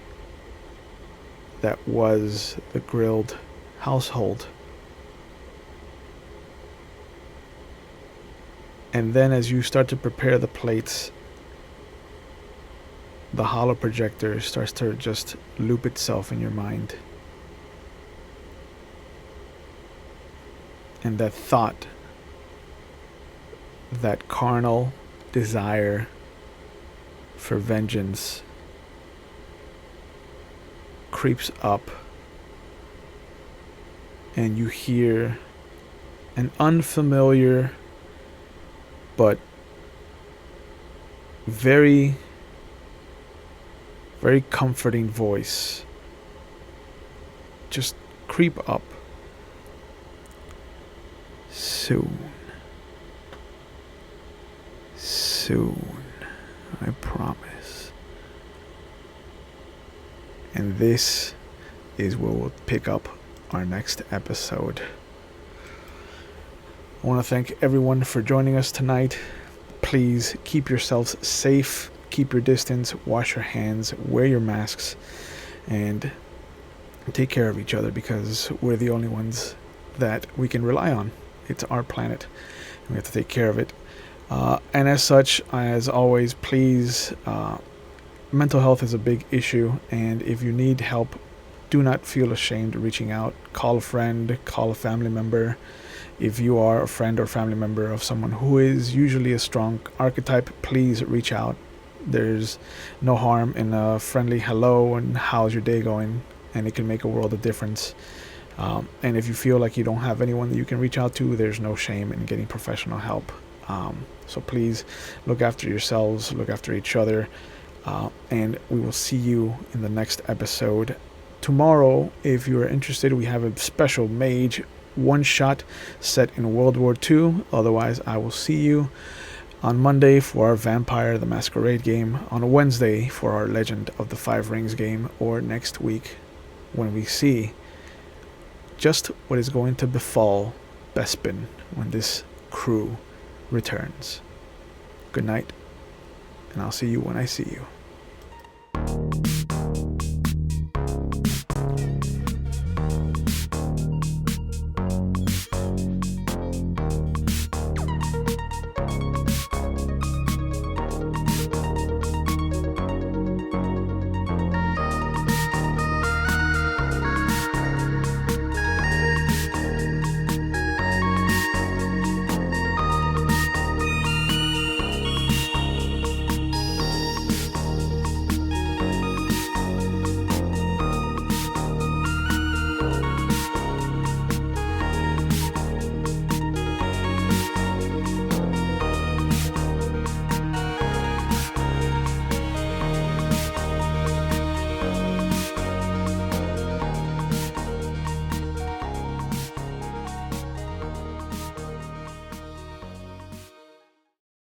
that was the grilled household. And then as you start to prepare the plates, the holo projector starts to just loop itself in your mind. And that thought, that carnal desire for vengeance creeps up, and you hear an unfamiliar but very, very comforting voice just creep up. Soon, I promise. And this is where we'll pick up our next episode. I want to thank everyone for joining us tonight. Please keep yourselves safe, keep your distance, wash your hands, wear your masks, and take care of each other, because we're the only ones that we can rely on. It's our planet, and we have to take care of it. And as such, as always, please, mental health is a big issue, and if you need help, do not feel ashamed reaching out. Call a friend, call a family member. If you are a friend or family member of someone who is usually a strong archetype, please reach out. There's no harm in a friendly hello and how's your day going, and it can make a world of difference. And if you feel like you don't have anyone that you can reach out to, there's no shame in getting professional help. So please look after yourselves, look after each other, and we will see you in the next episode. Tomorrow, if you're interested, we have a special mage one-shot set in World War II. Otherwise, I will see you on Monday for our Vampire the Masquerade game, on Wednesday for our Legend of the Five Rings game, or next week when we see just what is going to befall Bespin when this crew returns. Good night, and I'll see you when I see you.